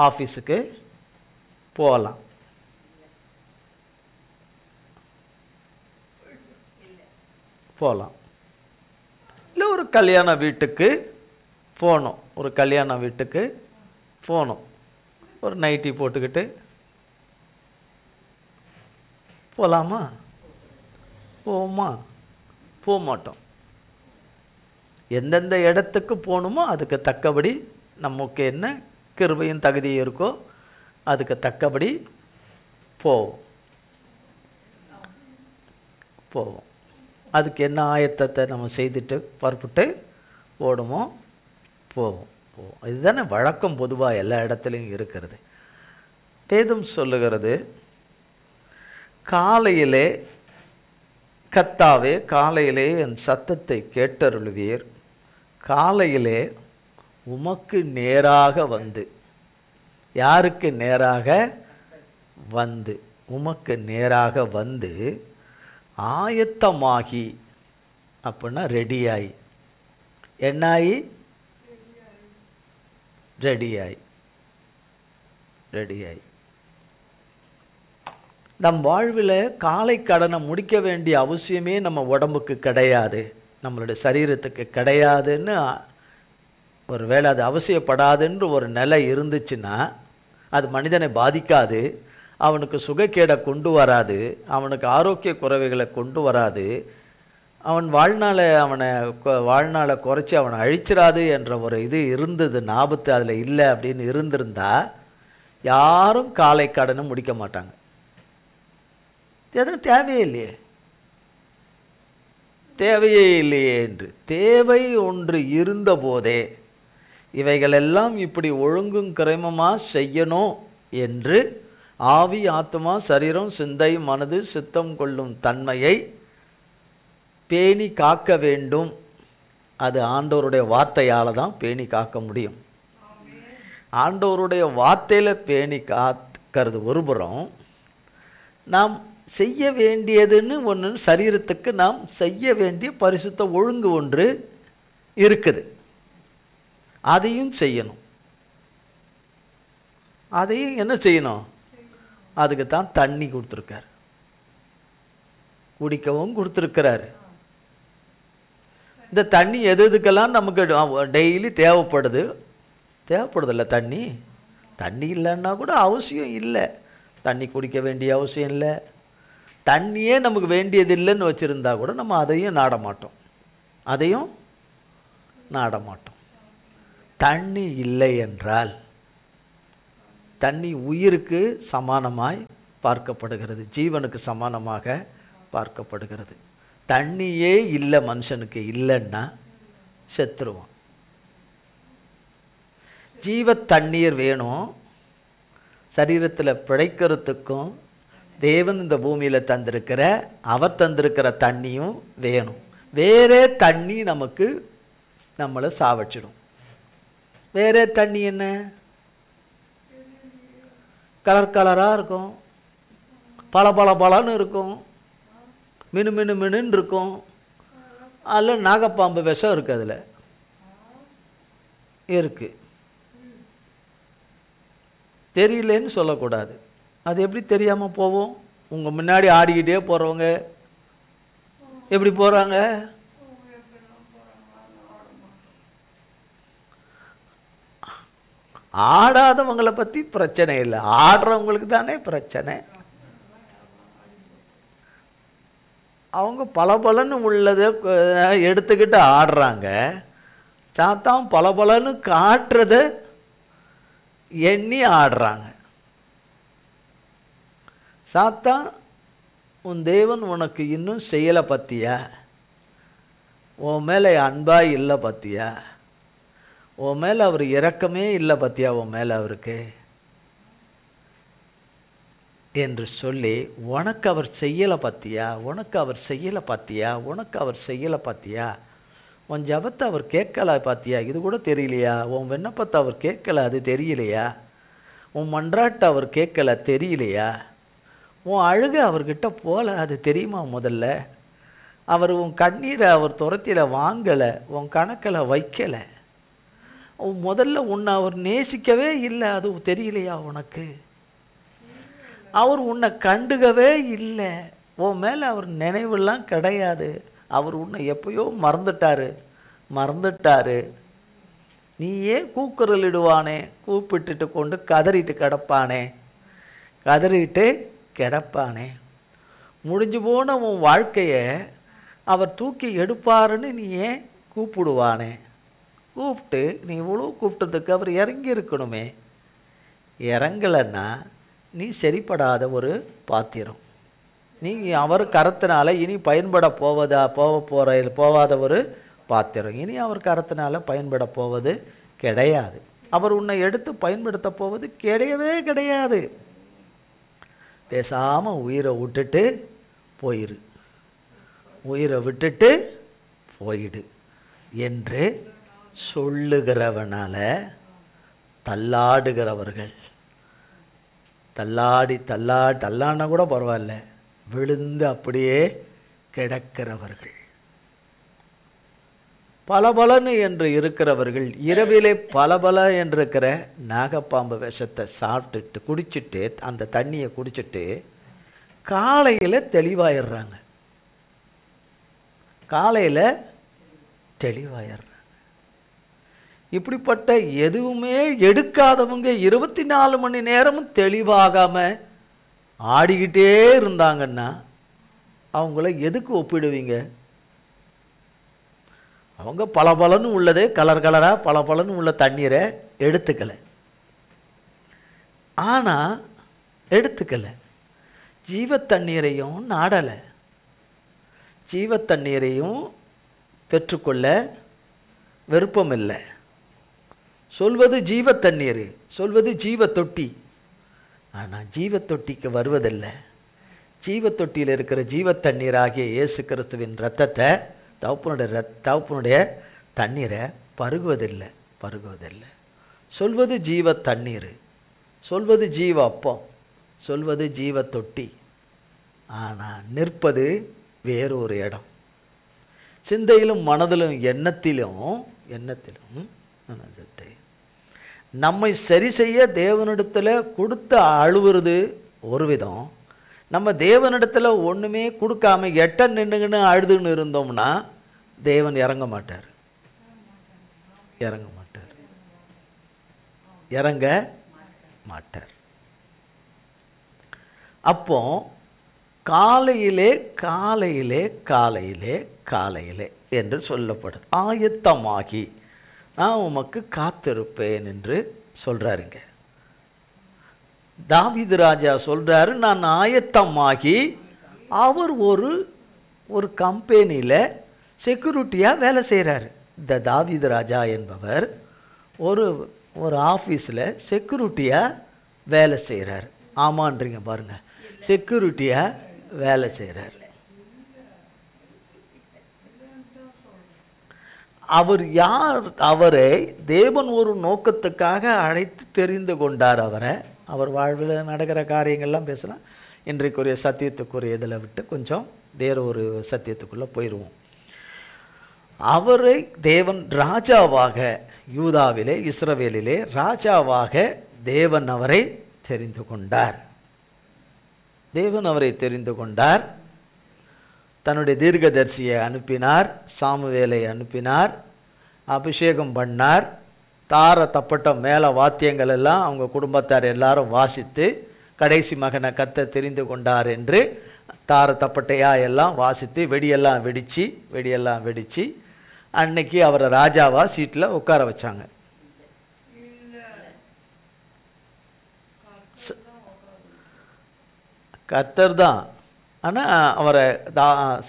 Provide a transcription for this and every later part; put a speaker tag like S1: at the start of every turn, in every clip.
S1: ஆஃபீஸுக்கு போகலாம். போகலாம். இல்லை ஒரு கல்யாண வீட்டுக்கு போகணும். ஒரு கல்யாண வீட்டுக்கு போகணும். ஒரு நைட்டி போட்டுக்கிட்டு போகலாமா? போவோமா? போக மாட்டோம். எந்தெந்த இடத்துக்கு போகணுமோ அதுக்கு தக்கபடி நமக்கு என்ன கிருபையும் தகுதியும் இருக்கோ அதுக்கு தக்கபடி போவோம். அதுக்கு என்ன ஆயத்தத்தை நம்ம செய்துட்டு புறப்பட்டு ஓடுமோ போவோம். இதுதானே வழக்கம் பொதுவாக எல்லா இடத்துலையும் இருக்கிறது. வேதம் சொல்லுகிறது, காலையிலே கர்த்தாவே காலையிலே என் சத்தத்தை கேட்டருளுவீர், காலையிலே உமக்கு நேராக வந்து. யாருக்கு நேராக வந்து? உமக்கு நேராக வந்து ஆயத்தமாகி, அப்படின்னா ரெடியாகி. என்னாயி? ரெடியாகி. ரெடியாகி. நம் வாழ்வில் காலை கடனை முடிக்க வேண்டிய அவசியமே நம்ம உடம்புக்கு கிடையாது, நம்மளுடைய சரீரத்துக்கு கிடையாதுன்னு ஒரு வேளை அது அவசியப்படாதுன்ற ஒரு நிலை இருந்துச்சுன்னா அது மனிதனை பாதிக்காது, அவனுக்கு சுகக்கேடை கொண்டு வராது, அவனுக்கு ஆரோக்கிய குறைவுகளை கொண்டு வராது, அவன் வாழ்நாளை குறைச்சி அவனை அழிச்சிடாது என்ற ஒரு இது இருந்தது, ஆபத்து அதில் இல்லை அப்படின்னு இருந்திருந்தா யாரும் காலை கடனை முடிக்க மாட்டாங்க. எதுவும் தேவையே இல்லையே, தேவையே இல்லையே என்று. தேவை ஒன்று இருந்த போதே இவைகளெல்லாம் இப்படி ஒழுங்கும் கிரமமாக செய்யணும் என்று ஆவி ஆத்மா சரீரம் சிந்தை மனது சித்தம் கொள்ளும் தன்மையை பேணி காக்க வேண்டும். அது ஆண்டவருடைய வார்த்தையால் தான் பேணி காக்க முடியும். ஆண்டவருடைய வார்த்தையில் பேணி காக்கிறது ஒருபுறம், நாம் செய்ய வேண்டியதுன்னு ஒன்று, சரீரத்துக்கு நாம் செய்ய வேண்டிய பரிசுத்த ஒழுங்கு ஒன்று இருக்குது, அதையும் செய்யணும். அதையும் என்ன செய்யணும்? அதுக்கு தான் தண்ணி கொடுத்துருக்கார், குடிக்கவும் கொடுத்துருக்கிறார். இந்த தண்ணி எதுக்கெல்லாம் நமக்கு டெய்லி தேவைப்படுதில்ல தண்ணி. தண்ணி இல்லைன்னா கூட அவசியம் இல்லை, தண்ணி குடிக்க வேண்டிய அவசியம் இல்லை. தண்ணியே நமக்கு வேண்டியது இல்லைன்னு வச்சுருந்தா கூட நம்ம அதையும் நாட மாட்டோம். தண்ணி இல்லை என்றால், தண்ணி உயிருக்கு சமானமாய் பார்க்கப்படுகிறது, ஜீவனுக்கு சமானமாக பார்க்கப்படுகிறது. தண்ணியே இல்லை மனுஷனுக்கு இல்லைன்னா செத்துருவான். ஜீவ தண்ணீர் வேணும். சரீரத்தில் பிழைக்கிறதுக்கும் தேவன் இந்த பூமியில் தந்திருக்கிற, அவர் தந்திருக்கிற தண்ணியும் வேணும். வேறே தண்ணி நம்மளை சாவச்சிடும். வேறே தண்ணி என்ன? கலராக இருக்கும், பளபளன்னு இருக்கும், மினுன்னு இருக்கும். அதில் நாகப்பாம்பு விஷம் இருக்குது, அதில் இருக்கு. தெரியலேன்னு சொல்லக்கூடாது. அது எப்படி தெரியாமல் போவோம்? உங்கள் முன்னாடி ஆடிக்கிட்டே போகிறவங்க எப்படி போகிறாங்க? ஆடாதவங்களை பற்றி பிரச்சனை இல்லை, ஆடுறவங்களுக்கு தானே பிரச்சனை. அவங்க பலன்னு உள்ளதை எடுத்துக்கிட்டு ஆடுறாங்க, சாத்தான் பலன்னு காட்டுறத எண்ணி ஆடுறாங்க. சாத்தான், உன் தேவன் உனக்கு இன்னும் செய்யலை பத்தியா, உன் மேலே அன்பாய் இல்லை பத்தியா, உன் மேலே அவர் இரக்கமே இல்லை பத்தியா, உன் மேலே அவருக்கு என்று சொல்லி உனக்கு அவர் செய்யலை பத்தியா, உனக்கு அவர் செய்யலை பத்தியா, உனக்கு அவர் செய்யலை பத்தியா, உன் ஜபத்தை அவர் கேட்கல பார்த்தியா, இது கூட தெரியலையா, உன் விண்ணப்பத்தை அவர் கேட்கல அது தெரியலையா, உன் மன்றாட்டை அவர் கேட்கல தெரியலையா, உன் அழுகை அவர்கிட்ட போல அது தெரியுமா? முதல்ல அவர் உன் கண்ணீரை அவர் துரத்தியில் வாங்கலை, உன் கணக்கில் வைக்கலை. முதல்ல உன்னை அவர் நேசிக்கவே இல்லை, அது தெரியலையா உனக்கு? அவர் உன்னை கண்டுக்கவே இல்லை, உன் மேலே அவர் நினைவெல்லாம் கிடையாது, அவர் உன்னை எப்பயோ மறந்துட்டாரு. நீ ஏன் கூக்குரலிடுவானே, கூப்பிட்டுட்டு கொண்டு கதறிட்டு கிடப்பானே. முடிஞ்சு போன உன் வாழ்க்கையை அவர் தூக்கி எடுப்பாருன்னு நீ ஏன் கூப்பிடுவானே. கூப்பிட்டு நீ இவ்வளோ கூப்பிட்டதுக்கு அவர் இறங்கி இருக்கணுமே. இறங்கலைன்னா நீ சரிப்படாத ஒரு பாத்திரம். நீ அவர் கரத்தினால இனி பயன்பட போவாத ஒரு பாத்திரம். இனி அவர் கரத்தினால பயன்பட போவது கிடையாது. அவர் உன்னை எடுத்து பயன்படுத்த போவது கிடையாது. பேசாமல் உயிரை விட்டுட்டு போயிடு என்று சொல்லுகிறவனால தள்ளாடுகிறவர்கள், தள்ளாடினா கூட பரவாயில்ல, விழுந்து அப்படியே கிடக்கிறவர்கள், பலபலன்னு என்று இருக்கிறவர்கள், இரவிலே பலபல என்று இருக்கிற நாகப்பாம்பு விஷத்தை சாப்பிட்டுட்டு குடிச்சிட்டு, அந்த தண்ணியை குடிச்சிட்டு காலையில் தெளிவாயிடுறாங்க. இப்படிப்பட்ட எதுவுமே எடுக்காதவங்க 24 மணி நேரமும் தெளிவாகாம ஆடிக்கிட்டே இருந்தாங்கன்னா அவங்கள எதுக்கு ஒப்பிடுவீங்க? அவங்க பலபலன்னு உள்ளது, கலராக பலபலன்னு உள்ள தண்ணீரை எடுத்துக்கலை. ஜீவ தண்ணீரையும் நாடலை, ஜீவ தண்ணீரையும் பெற்றுக்கொள்ள விருப்பமில்லை. சொல்வது ஜீவ தண்ணீர், சொல்வது ஜீவ தொட்டி. ஆனால் ஜீவ தொட்டிக்கு வருவதில்லை. ஜீவ தொட்டியில் இருக்கிற ஜீவ தண்ணீர் ஆகிய இயேசு கிறிஸ்துவின் இரத்தத்தை, தகப்பனுடைய தண்ணீரை பருகுவதில்லை. சொல்வது ஜீவ தண்ணீர், சொல்வது ஜீவ அப்பம், சொல்வது ஜீவ தொட்டி. ஆனால் நிற்பது வேறொரு இடம். சிந்தையிலும் மனதிலும் எண்ணத்திலும் நம்மை சரி செய்ய தேவனிடத்தில் கொடுத்து அழுவுறது ஒரு விதம். நம்ம தேவனிடத்தில் ஒன்றுமே கொடுக்காம நின்றுங்கன்னு அழுதுன்னு இருந்தோம்னா தேவன் இறங்க மாட்டார். அப்போ காலையிலே என்று சொல்லப்படுது. ஆயத்தமாகி நான் உமக்கு காத்திருப்பேன் என்று சொல்றாருங்க. தாவீது ராஜா சொல்றாரு, நான் ஆயத்தமாகி. அவர் ஒரு கம்பெனியில் செக்யூரிட்டியாக வேலை செய்கிறாரு. இந்த தாவீது ராஜா என்பவர் ஒரு ஆஃபீஸில் செக்யூரிட்டியாக வேலை செய்கிறார். ஆமான்றீங்க பாருங்க, செக்யூரிட்டியாக வேலை செய்கிறார். அவர் யார்? அவரை தேவன் ஒரு நோக்கத்துக்காக அழைத்து தெரிந்து கொண்டார். அவர் வாழ்வில் நடக்கிற காரியங்கள்லாம் பேசலாம். இன்றைக்குரிய சத்தியத்துக்குரிய இதில் விட்டு கொஞ்சம் வேற ஒரு சத்தியத்துக்குள்ளே போயிடுவோம். அவரை தேவன் ராஜாவாக, யூதாவிலே இஸ்ரவேலிலே ராஜாவாக தேவன் அவரை தெரிந்து கொண்டார். தன்னுடைய தீர்க்கதரிசியை அனுப்பினார், சாமுவேலை அனுப்பினார், அபிஷேகம் பண்ணார். தார தப்பட்டம் மேலே வாத்தியங்கள் எல்லாம் அவங்க குடும்பத்தார் எல்லாரும் வாசித்து, கடைசி மகனை கத்த தெரிந்து கொண்டார் என்று தார தப்பட்டையா எல்லாம் வாசித்து வெடியெல்லாம் வெடிச்சு அன்னைக்கு அவரை ராஜாவா சீட்டில் உட்கார வச்சாங்க. கர்த்தர் தான். ஆனால் அவரை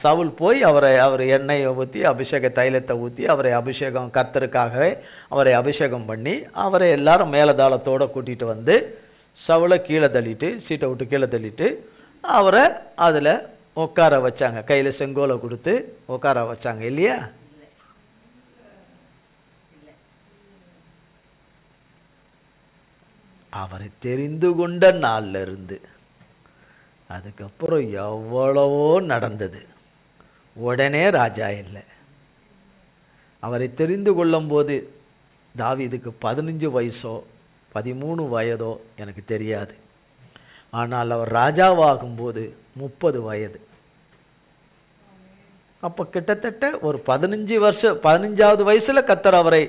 S1: சவுல் போய் அவர் எண்ணெயை ஊற்றி அபிஷேக தைலத்தை ஊற்றி அவரை அபிஷேகம், கர்த்தருக்காகவே அவரை அபிஷேகம் பண்ணி அவரை எல்லாரும் மேலதாளத்தோடு கூட்டிகிட்டு வந்து சவுலை கீழே தள்ளிட்டு, சீட்டை விட்டு கீழே தள்ளிட்டு அவரை அதில் உட்கார வச்சாங்க. கையில் செங்கோலை கொடுத்து உட்கார வச்சாங்க இல்லையா? அவரை தெரிந்து கொண்ட நாளில் இருந்து அதுக்கப்புறம் எவ்வளவோ நடந்தது. உடனே ராஜா இல்லை. அவரை தெரிந்து கொள்ளும் போது தாவீதுக்கு 15 வயசோ 13 வயதோ எனக்கு தெரியாது. ஆனால் அவர் ராஜாவாகும்போது 30 வயது. அப்போ கிட்டத்தட்ட ஒரு 15வது வயசில் கர்த்தர் அவரை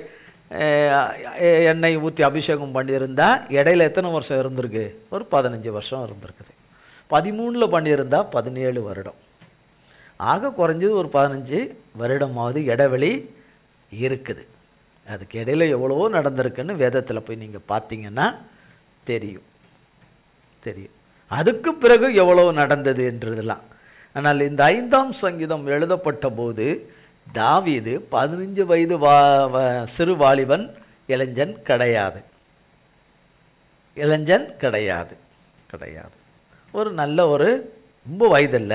S1: எண்ணெய் ஊற்றி அபிஷேகம் பண்ணியிருந்தா இடையில எத்தனை வருஷம் இருந்திருக்கு? ஒரு 15 வருஷம் இருந்திருக்குது. 13 பண்ணியிருந்தா 17 வருடம். ஆக குறைஞ்சது ஒரு 15 வருடமாவது இடைவெளி இருக்குது. அதுக்கு இடையில எவ்வளவோ நடந்திருக்குன்னு வேதத்தில் போய் நீங்கள் பார்த்தீங்கன்னா தெரியும். அதுக்கு பிறகு எவ்வளவு நடந்தது என்றதெல்லாம். ஆனால் இந்த 5ஆம் சங்கீதம் எழுதப்பட்ட போது தாவீது 15 வயது சிறு வாலிபன், இளைஞன் கிடையாது. ஒரு நல்ல ஒரு ரொம்ப வயதில்ல,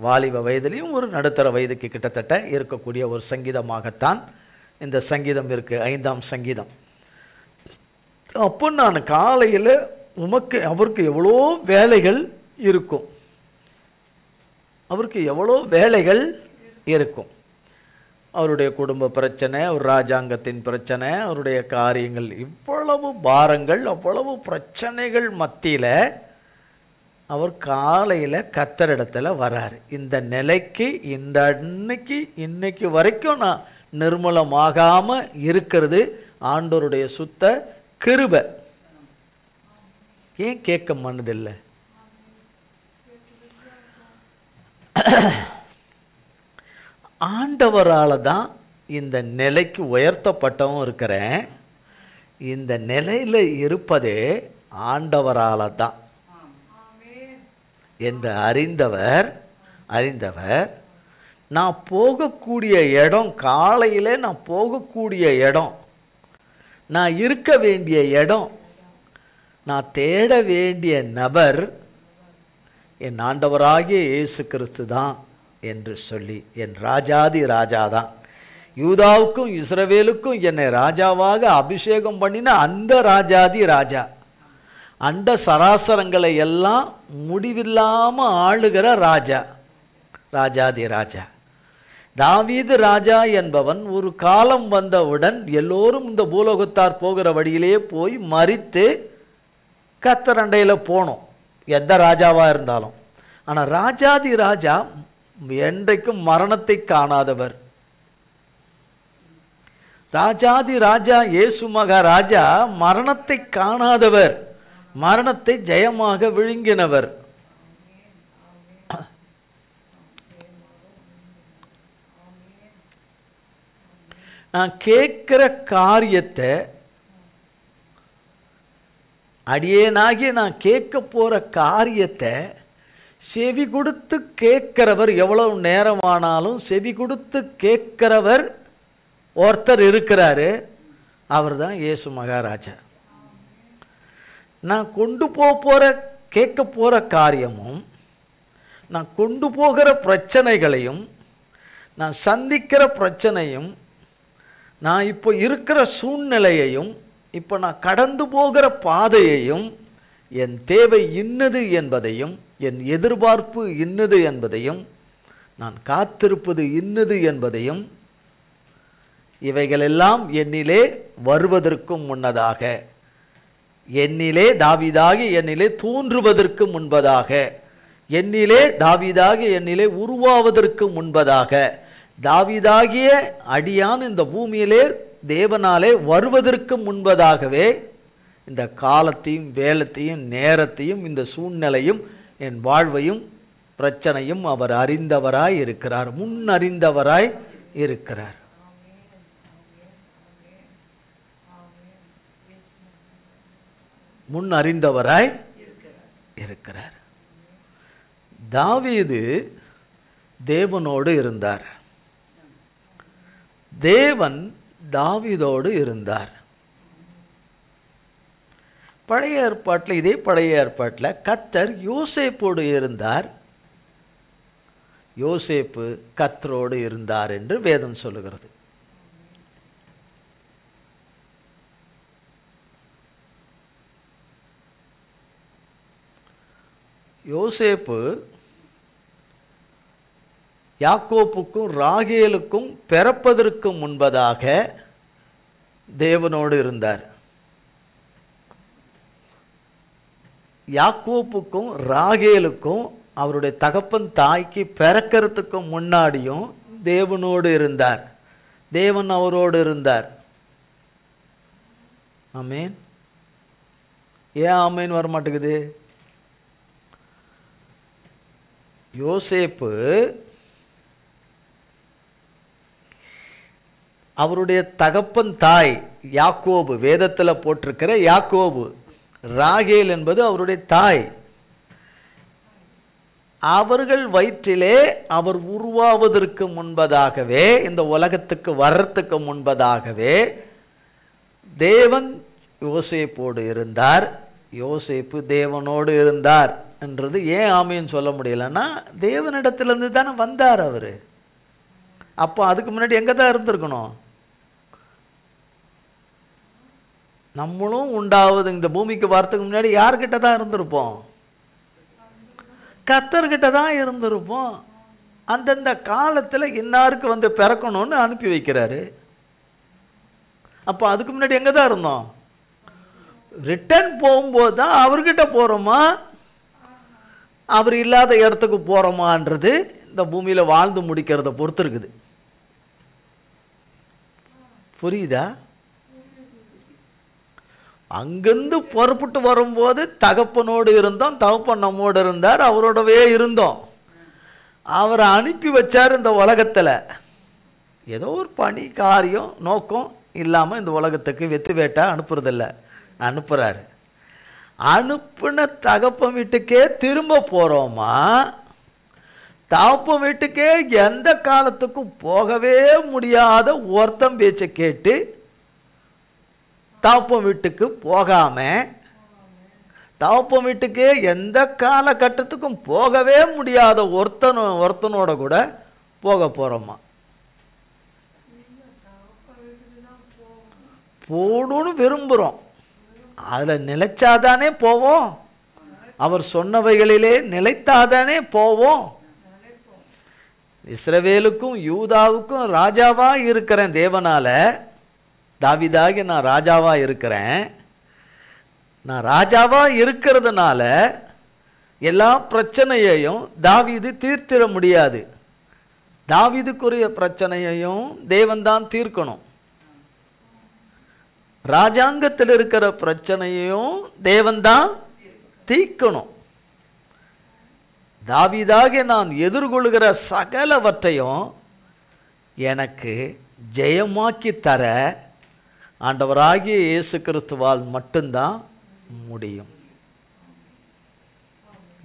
S1: வாலிப வயதிலையும் ஒரு நடுத்தர வயதுக்கு கிட்டத்தட்ட இருக்கக்கூடிய ஒரு சங்கீதமாகத்தான் இந்த சங்கீதம் இருக்கு, 5ஆம் சங்கீதம். அப்போ நான் காலையில் அவருக்கு எவ்வளோ வேலைகள் இருக்கும், அவருடைய குடும்ப பிரச்சனை, ஒரு ராஜாங்கத்தின் பிரச்சனை, அவருடைய காரியங்கள், இவ்வளவு பாரங்கள், அவ்வளவு பிரச்சனைகள் மத்தியில் அவர் காலையில் கர்த்தரிடத்தில் வராரு. இந்த நிலைக்கு இன்னைக்கு வரைக்கும் நான் நிர்மூலமாகாமல் இருக்கிறது ஆண்டவருடைய சுத்த கிருபை. ஏன் கேட்க மனதில்லை? ஆண்டவரால் தான் இந்த நிலைக்கு உயர்த்தப்பட்டவும் இருக்கிறேன். இந்த நிலையில் இருப்பதே ஆண்டவரால் தான் என்று அறிந்தவர் நான் போகக்கூடிய இடம், காலையில் நான் போகக்கூடிய இடம், நான் இருக்க வேண்டிய இடம், நான் தேட வேண்டிய நபர் என் ஆண்டவராகிய இயேசு கிறிஸ்து தான் என்று சொல்லி, என் ராஜாதி ராஜா தான், யூதாவுக்கும் இஸ்ரவேலுக்கும் என்னை ராஜாவாக அபிஷேகம் பண்ணின அந்த ராஜாதி ராஜா, அண்ட சராசரங்களை எல்லாம் முடிவில்லாமல் ஆளுகிற ராஜா, ராஜாதி ராஜா. தாவீது ராஜா என்பவன் ஒரு காலம் வந்தவுடன் எல்லோரும் இந்த பூலோகத்தார் போகிற வழியிலே போய் மரித்து கர்த்தரண்டையில் போனோம், எந்த ராஜாவாக இருந்தாலும். ஆனால் ராஜாதி ராஜா என்றைக்கும் மரணத்தை காணாதவர். ராஜாதி ராஜா இயேசு மகாராஜா மரணத்தை காணாதவர், மரணத்தை ஜெயமாக விழுங்கினவர். நான் கேட்கிற காரியத்தை, அடியேனாகிய நான் கேட்க போற காரியத்தை செவி கொடுத்து கேட்கிறவர், எவ்வளவு நேரமானாலும் செவி கொடுத்து கேட்கிறவர் ஒருத்தர் இருக்கிறாரு, அவர் தான் இயேசு மகாராஜா. நான் கொண்டு போகிற கேட்க போகிற காரியமும், நான் கொண்டு போகிற பிரச்சனைகளையும், நான் சந்திக்கிற பிரச்சனையும், நான் இப்போ இருக்கிற சூழ்நிலையையும், இப்போ நான் கடந்து போகிற பாதையையும், என் தேவை இன்னது என்பதையும், என் எதிர்பார்ப்பு இன்னது என்பதையும், நான் காத்திருப்பது இன்னது என்பதையும், இவைகளெல்லாம் என்னிலே வருவதற்கும் முன்னதாக, என்னிலே தாவீதாகி என்னிலே தோன்றுவதற்கு முன்பதாக, என்னிலே தாவீதாகி என்னிலே உருவாவதற்கு முன்பதாக, தாவீதாகிய அடியான் இந்த பூமியிலே தேவனாலே வருவதற்கு முன்பதாகவே இந்த காலத்தையும் வேலத்தையும் நேரத்தையும் இந்த சூழ்நிலையும் என் வாழ்வையும் பிரச்சனையும் அவர் அறிந்தவராய் இருக்கிறார், முன் அறிந்தவராய் இருக்கிறார். முன் அறிந்தவராய் இருக்கிறார். தாவீது தேவனோடு இருந்தார், தேவன் தாவீதோடு இருந்தார். பழைய ஏற்பாட்டில், இதே பழைய ஏற்பாட்டில் கர்த்தர் யோசேப்போடு இருந்தார், யோசேப்பு கர்த்தரோடு இருந்தார் என்று வேதம் சொல்லுகிறது. யோசேப்பு யாக்கோப்புக்கும் ராகேலுக்கும் பிறப்பதற்கு முன்பதாக தேவனோடு இருந்தார். யாக்கோப்புக்கும் ராகேலுக்கும் அவருடைய தகப்பன் தாய்க்கு பிறக்கிறதுக்கும் முன்னாடியும் தேவனோடு இருந்தார். தேவன் அவரோடு இருந்தார். ஆமேன். ஏன் ஆமேன் வரமாட்டேங்குது? யோசேப்பு அவருடைய தகப்பன் தாய் யாக்கோபு, வேதத்தில் போட்டிருக்கிற யாக்கோபு. ராகேல் என்பது அவருடைய தாய். அவர்கள் வயிற்றிலே அவர் உருவாவதற்கு முன்பதாகவே, இந்த உலகத்துக்கு வர்றதுக்கு முன்பதாகவே தேவன் யோசேப்போடு இருந்தார். யோசேப்பு தேவனோடு இருந்தார் என்றது ஏன் ஆமேன்னு சொல்ல முடியலன்னா, தேவனிடத்திலிருந்து தானே வந்தார் அவர். அப்போ அதுக்கு முன்னாடி எங்கே தான் இருந்திருக்கணும்? நம்மளும் உண்டாவது இந்த பூமிக்கு வரத்துக்கு முன்னாடி யார்கிட்ட தான் இருந்திருப்போம்? கர்த்தர்கிட்ட தான் இருந்திருப்போம். அந்தந்த காலத்தில் இன்னாருக்கு வந்து பிறக்கணும்னு அனுப்பி வைக்கிறாரு. அப்போ அதுக்கு முன்னாடி எங்கே தான் இருந்தோம்? ரிட்டர்ன் போகும்போது தான் அவர்கிட்ட போகிறோமா, அவர் இல்லாத இடத்துக்கு போகிறோமான்றது இந்த பூமியில் வாழ்ந்து முடிக்கிறத பொறுத்து இருக்குது. புரியுதா? அங்கிருந்து புறப்பட்டு வரும்போது தகப்பனோடு இருந்தோம், தகப்பன் நம்மோடு இருந்தார், அவரோடவே இருந்தோம். அவரை அனுப்பி வச்சார் இந்த உலகத்தில். ஏதோ ஒரு பணி காரியம் நோக்கம் இல்லாமல் இந்த உலகத்துக்கு வெத்து வேட்டா அனுப்புறதில்ல, அனுப்புகிறாரு. அனுப்புன தகப்பன் வீட்டுக்கே திரும்ப போகிறோமா, தகப்பன் வீட்டுக்கே எந்த காலத்துக்கும் போகவே முடியாத ஒருத்தன் பேச்சை கேட்டு தகப்பன் வீட்டுக்கு போகாம, தகப்பன் வீட்டுக்கு எந்த காலகட்டத்துக்கும் போகவே முடியாத ஒருத்தனோட கூட போக போறோமா? போகணும்னு விரும்புகிறோம். அதில் நிலைச்சாதானே போவோம். அவர் சொன்னவைகளிலே நிலைத்தாதானே போவோம். இஸ்ரவேலுக்கும் யூதாவுக்கும் ராஜாவா இருக்கிறேன் தேவனால. தாவீதாகி நான் ராஜாவா இருக்கிறேன். நான் ராஜாவா இருக்கிறதுனால எல்லா பிரச்சனையையும் தாவீது தீர்த்திட முடியாது. தாவீதுக்குரிய பிரச்சனையையும் தேவன்தான் தீர்க்கணும். ராஜாங்கத்தில் இருக்கிற பிரச்சனையையும் தேவன்தான் தீர்க்கணும். தாவீதாகி நான் எதிர்கொள்கிற சகலவற்றையும் எனக்கு ஜெயமாக்கி தர ஆண்டவராகிய இயேசு கிறிஸ்துவால் மட்டும்தான் முடியும்.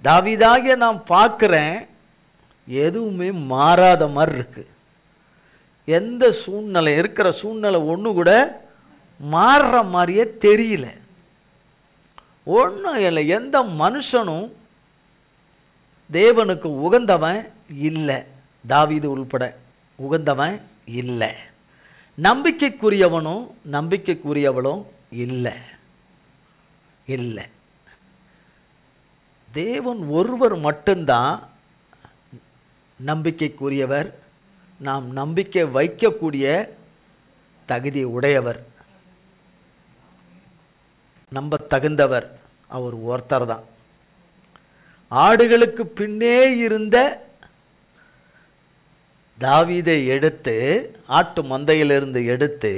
S1: தாவீதாகிய நான் பார்க்குறேன், எதுவுமே மாறாத மாதிரி இருக்கு. எந்த சூழ்நிலை இருக்கிற சூழ்நிலை ஒன்று கூட மாறுற மாதிரியே தெரியல. ஒன்றும் இல்லை. எந்த மனுஷனும் தேவனுக்கு உகந்தவன் இல்லை, தாவீது உள்பட உகந்தவன் இல்லை. நம்பிக்கைக்குரியவனும் நம்பிக்கைக்குரியவளும் இல்லை இல்லை. தேவன் ஒருவர் மட்டும்தான் நம்பிக்கைக்குரியவர், நாம் நம்பிக்கை வைக்கக்கூடிய தகுதி உடையவர், நம்ப தகுந்தவர். அவர் ஒருத்தர் தான். ஆடுகளுக்கு பின்னே இருந்த தாவீதை எடுத்து, ஆட்டு மந்தையிலிருந்து எடுத்து,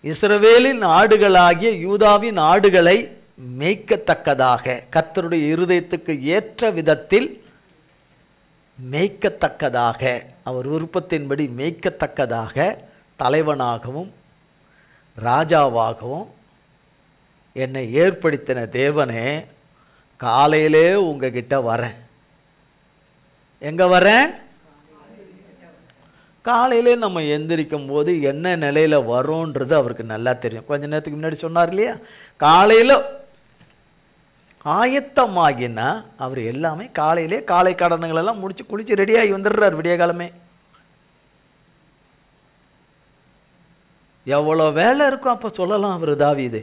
S1: இஸ்ரவேலின் ஆடுகளாகிய யூதாவின் ஆடுகளை மேய்க்கத்தக்கதாக, கர்த்தருடைய இருதயத்துக்கு ஏற்ற விதத்தில் மேய்க்கத்தக்கதாக, அவர் விருப்பத்தின்படி மேய்க்கத்தக்கதாக தலைவனாகவும் ராஜாவாகவும் என்னை ஏற்படுத்தின தேவனே, காலையிலே உங்ககிட்ட வரேன். எங்க வரேன்? காலையிலே நம்ம எந்திரிக்கும் போது என்ன நிலையில் வரோன்றது அவருக்கு நல்லா தெரியும். கொஞ்ச நேரத்துக்கு முன்னாடி சொன்னார் இல்லையா, காலையில் ஆயத்தமாகினா அவர் எல்லாமே காலையிலே காலை கடன்களெல்லாம் முடிச்சு குளிச்சு ரெடியாகி வந்துடுறார் விடிய காலமே. எவ்வளோ வேலை இருக்கும் அப்போ சொல்லலாம் அவர் தாவீது.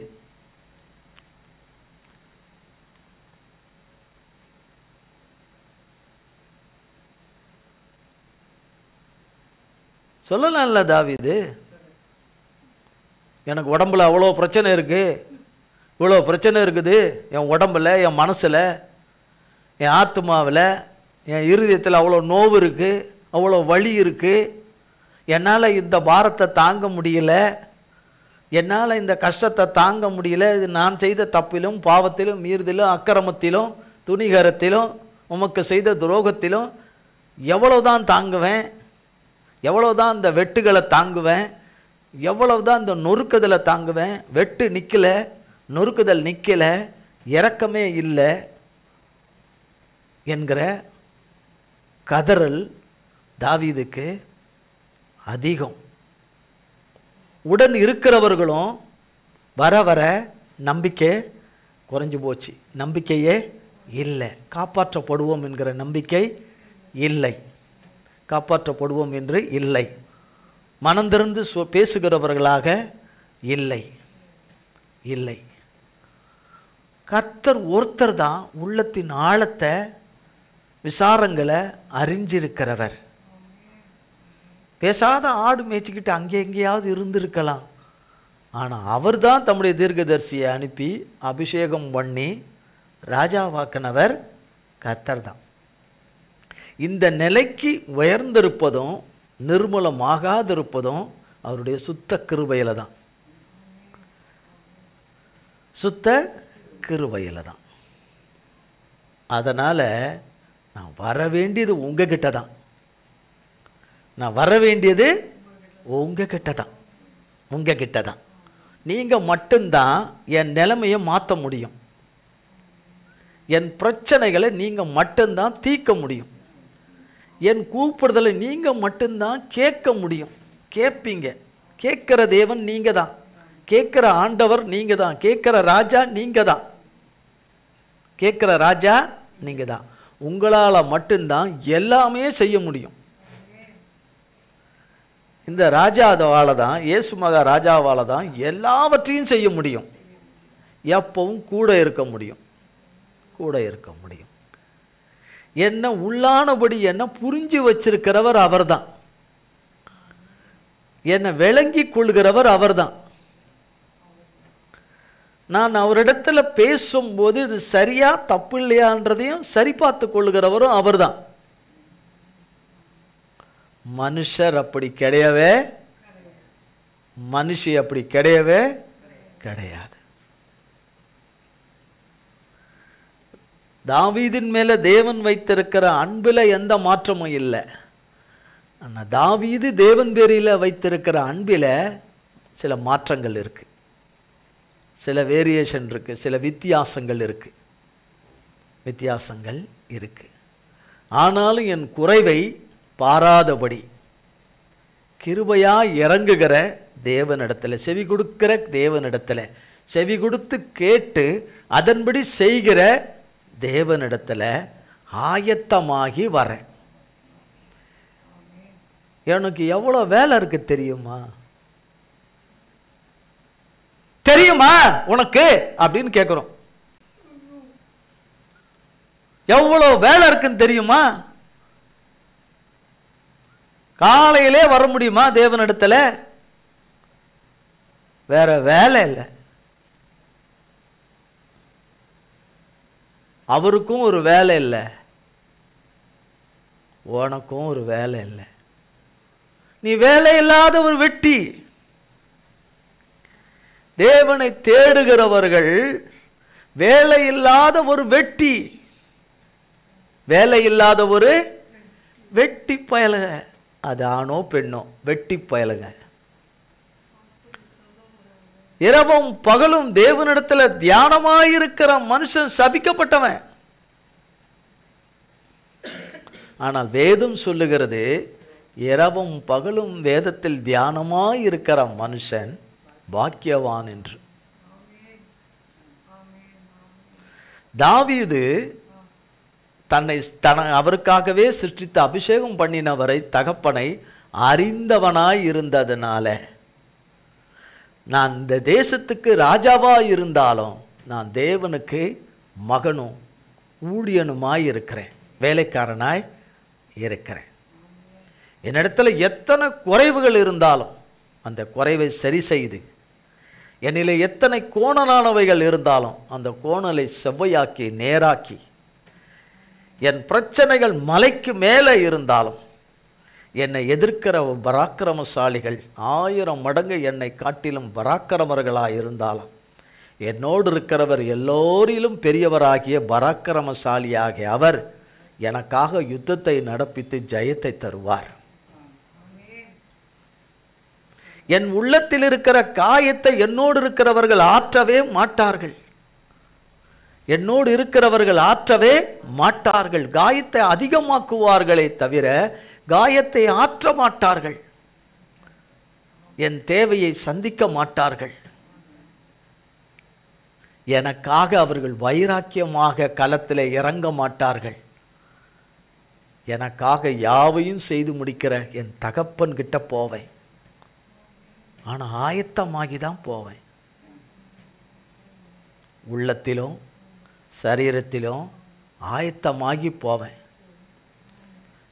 S1: சொல்லலாம்ல தாவீது. எனக்கு உடம்புல அவ்வளோ பிரச்சனை இருக்குது, இவ்வளோ பிரச்சனை இருக்குது என் உடம்பில், என் மனசில், என் ஆத்மாவில், என் இருதயத்தில் அவ்வளோ நோவு இருக்குது, அவ்வளோ வலி இருக்குது, என்னால் இந்த பாரத்தை தாங்க முடியல, என்னால் இந்த கஷ்டத்தை தாங்க முடியல, இது நான் செய்த தப்பிலும் பாவத்திலும் மீறுதலும் அக்கிரமத்திலும் துணிகரத்திலும் உமக்கு செய்த துரோகத்திலும் எவ்வளவுதான் தாங்குவேன், எவ்வளவுதான் இந்த வெட்டுகளை தாங்குவேன், எவ்வளவுதான் இந்த நொறுக்குதலை தாங்குவேன், வெட்டு நிற்கல, நொறுக்குதல் நிற்கல, இரக்கமே இல்லை என்கிற கதறல் தாவீதுக்கு அதிகம். உடன் இருக்கிறவர்களும் வர வர நம்பிக்கை குறைஞ்சு போச்சு, நம்பிக்கையே இல்லை, காப்பாற்றப்படுவோம் என்கிற நம்பிக்கை இல்லை, காப்பாற்றப்படுவோம் என்று இல்லை, மனம் திறந்து பேசுகிறவர்களாக இல்லை இல்லை. கர்த்தர் ஒருத்தர் தான் உள்ளத்தின் ஆழத்தை விசாரங்களை அறிஞ்சிருக்கிறவர். பேசாத ஆடு மேய்ச்சிக்கிட்டு அங்கே எங்கேயாவது இருந்திருக்கலாம், ஆனால் அவர் தான் தம்முடைய தீர்க்கதரிசியை அனுப்பி அபிஷேகம் பண்ணி ராஜாவாக்கினவர் கர்த்தர் தான். இந்த நிலைக்கு உயர்ந்திருப்பதும் நிர்மூலமாகாதிருப்பதும் அவருடைய சுத்த கிருபையில தான், சுத்த கிருபையில தான். அதனால் நான் வர வேண்டியது உங்ககிட்ட தான், நான் வர வேண்டியது உங்ககிட்ட தான், உங்ககிட்ட தான். நீங்கள் மட்டும்தான் என் நிலைமையை மாற்ற முடியும், என் பிரச்சனைகளை நீங்கள் மட்டும்தான் தீர்க்க முடியும், என் கூப்பிடுதலை நீங்கள் மட்டும்தான் கேட்க முடியும். கேட்பீங்க, கேட்குற தேவன் நீங்கள் தான், கேட்குற ஆண்டவர் நீங்கள் தான், கேட்குற ராஜா நீங்கள் தான், கேட்குற ராஜா நீங்கள் தான். உங்களால் மட்டும்தான் எல்லாமே செய்ய முடியும். இந்த ராஜாவால் தான், இயேசு மகா ராஜாவால் தான் எல்லாவற்றையும் செய்ய முடியும், எப்பவும் கூட இருக்க முடியும், கூட இருக்க முடியும். என்ன உள்ளானபடி என்ன புரிஞ்சு வச்சிருக்கிறவர் அவர் தான், என்னை விளங்கி கொள்கிறவர் அவர் தான். நான் அவரிடத்துல பேசும்போது இது சரியா தப்பு இல்லையான்றதையும் சரி பார்த்து கொள்கிறவரும் அவர் தான். மனுஷர் அப்படி கிடையவே, மனுஷி அப்படி கிடையவே கிடையாது. தாவீதின் மேல தேவன் வைத்திருக்கிற அன்பில் எந்த மாற்றமும் இல்லை. ஆனால் தாவீது தேவன் பேரில் வைத்திருக்கிற அன்பில் சில மாற்றங்கள் இருக்கு, சில வேரியேஷன் இருக்கு, சில வித்தியாசங்கள் இருக்கு, வித்தியாசங்கள் இருக்கு. ஆனாலும் என் குறைவை பாராதபடி கிருபையா இறங்குகிற தேவனிடத்தில், செவி கொடுக்கிற தேவனிடத்தில், செவி கொடுத்து கேட்டு அதன்படி செய்கிற தேவனிடத்தில் ஆயத்தமாகி வரேன். எனக்கு எவ்வளோ வேலை இருக்கு தெரியுமா, தெரியுமா உனக்கு அப்படின்னு கேட்குறோம். எவ்வளோ வேலை இருக்குன்னு தெரியுமா? காலையிலே வர முடியுமா தேவனிடத்தில்? வேற வேலை இல்லை. அவருக்கும் ஒரு வேலை இல்லை, உனக்கும் ஒரு வேலை இல்லை. நீ வேலை இல்லாத ஒரு வெட்டி. தேவனை தேடுகிறவர்கள் வேலை இல்லாத ஒரு வெட்டி, வேலை இல்லாத ஒரு வெட்டி பயலுங்க. அது ஆணோ பெண்ணோ வெட்டி பயலுங்க. இரவும் பகலும் தேவனிடத்தில் தியானமாயிருக்கிற மனுஷன் சபிக்கப்பட்டவன். ஆனால் வேதம் சொல்லுகிறது, இரவும் பகலும் வேதத்தில் தியானமாயிருக்கிற மனுஷன் பாக்கியவான் என்று. தாவீது தன்னை அவருக்காகவே சிருஷ்டித்து அபிஷேகம் பண்ணினவரை, தகப்பனை அறிந்தவனாய் இருந்ததுனால, நான் இந்த தேசத்துக்கு ராஜாவாக இருந்தாலும் நான் தேவனுக்கு மகனும் ஊழியனுமாய் இருக்கிறேன், வேலைக்காரனாய் இருக்கிறேன். என்னிடத்துல எத்தனை குறைவுகள் இருந்தாலும் அந்த குறைவை சரி செய்து என்னிலே எத்தனை கோணலானவைகள் இருந்தாலும் அந்த கோணலை செவ்வையாக்கி நேராக்கி, என் பிரச்சனைகள் மலைக்கு மேலே இருந்தாலும் என்னை எதிர்க்கிற பராக்கிரமசாலிகள் 1000 மடங்கு என்னை காட்டிலும் பராக்கிரமர்களாக இருந்தாலும் என்னோடு இருக்கிறவர் எல்லோரிலும் பெரியவராகிய பராக்கிரமசாலியாகிய அவர் எனக்காக யுத்தத்தை நடப்பித்து ஜெயத்தை தருவார். என் உள்ளத்தில் இருக்கிற காயத்தை என்னோடு இருக்கிறவர்கள் ஆற்றவே மாட்டார்கள். என்னோடு இருக்கிறவர்கள் ஆற்றவே மாட்டார்கள். காயத்தை அதிகமாக்குவார்களே தவிர காயத்தை ஆற்ற மாட்டார்கள். என் தேவையை சந்திக்க மாட்டார்கள். எனக்காக அவர்கள் வைராக்கியமாக களத்தில் இறங்க மாட்டார்கள். எனக்காக யாவையும் செய்து முடிக்கிற என் தகப்பன் கிட்ட போவேன். ஆனால் ஆயத்தமாகி தான் போவேன். உள்ளத்திலும் சரீரத்திலும் ஆயத்தமாகி போவேன்.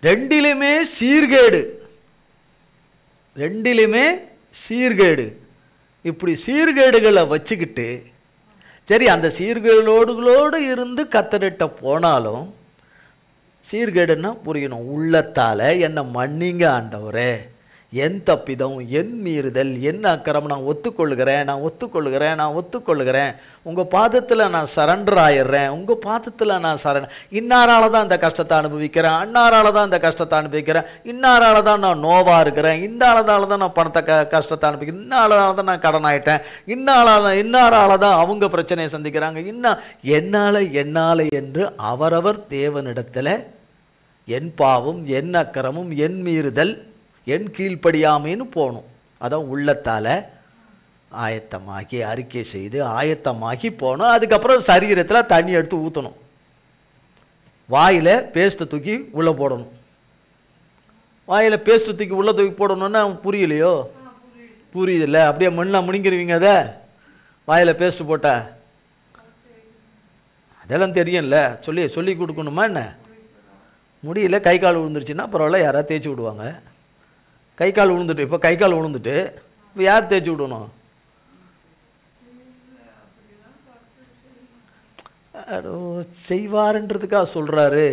S1: ரெண்டிலுமே சீர்கேடு, ரெண்டிலுமே சீர்கேடு. இப்படி சீர்கேடுகளை வச்சுக்கிட்டு சரி அந்த சீர்கேடுகளோடு இருந்து கத்தரிட்ட போனாலும் சீர்கேடுன்னா புரியணும். உள்ளத்தால் என்னை மன்னிங்க ஆண்டவரே, என் தப்பிதம், என் மீறுதல், என் அக்கிரமம் நான் ஒத்துக்கொள்ளுகிறேன். உங்கள் பாதத்தில் நான் சரண்டர் ஆயிடுறேன். உங்கள் பாதத்தில் நான் இன்னாரால தான் இந்த கஷ்டத்தை அனுபவிக்கிறேன், அன்னாரால தான் இந்த கஷ்டத்தை அனுபவிக்கிறேன், இன்னாரால தான் நான் நோவாக இருக்கிறேன், இன்னாரால தான் நான் பணத்தை கஷ்டத்தை அனுபவிக்கிறேன், இன்னாரால தான் நான் கடன் ஆகிட்டேன், இன்னாரால தான் அவங்க பிரச்சனையை சந்திக்கிறாங்க, என்னால் என்று அவரவர் தேவனிடத்தில் என் பாவம், என் அக்கிரமும், என் மீறுதல், என் கீழ்ப்படியாமேன்னு போகணும். அதான் உள்ளத்தால் ஆயத்தமாகி அறிக்கை செய்து ஆயத்தமாகி போகணும். அதுக்கப்புறம் சரீரத்தில் தண்ணி எடுத்து ஊற்றணும். வாயில் பேஸ்ட்டை தூக்கி உள்ளே போடணும். வாயில் பேஸ்ட்டு தூக்கி உள்ளே தூக்கி போடணுன்னா புரியலையோ? புரியுதில்ல? அப்படியே மண்ணாக முனிங்கிருவீங்க. அதை வாயில் பேஸ்ட்டு போட்டா அதெல்லாம் தெரியும்ல. சொல்லி கொடுக்கணுமா என்ன? முடியல, கை கால் விழுந்துருச்சுன்னா பரவாயில்ல, யாராவது தேய்ச்சி விடுவாங்க. கை கால் விழுந்துட்டு இப்போ யார் தேய்ச்சி விடணும்? செய்வாருன்றதுக்காக சொல்கிறாரு.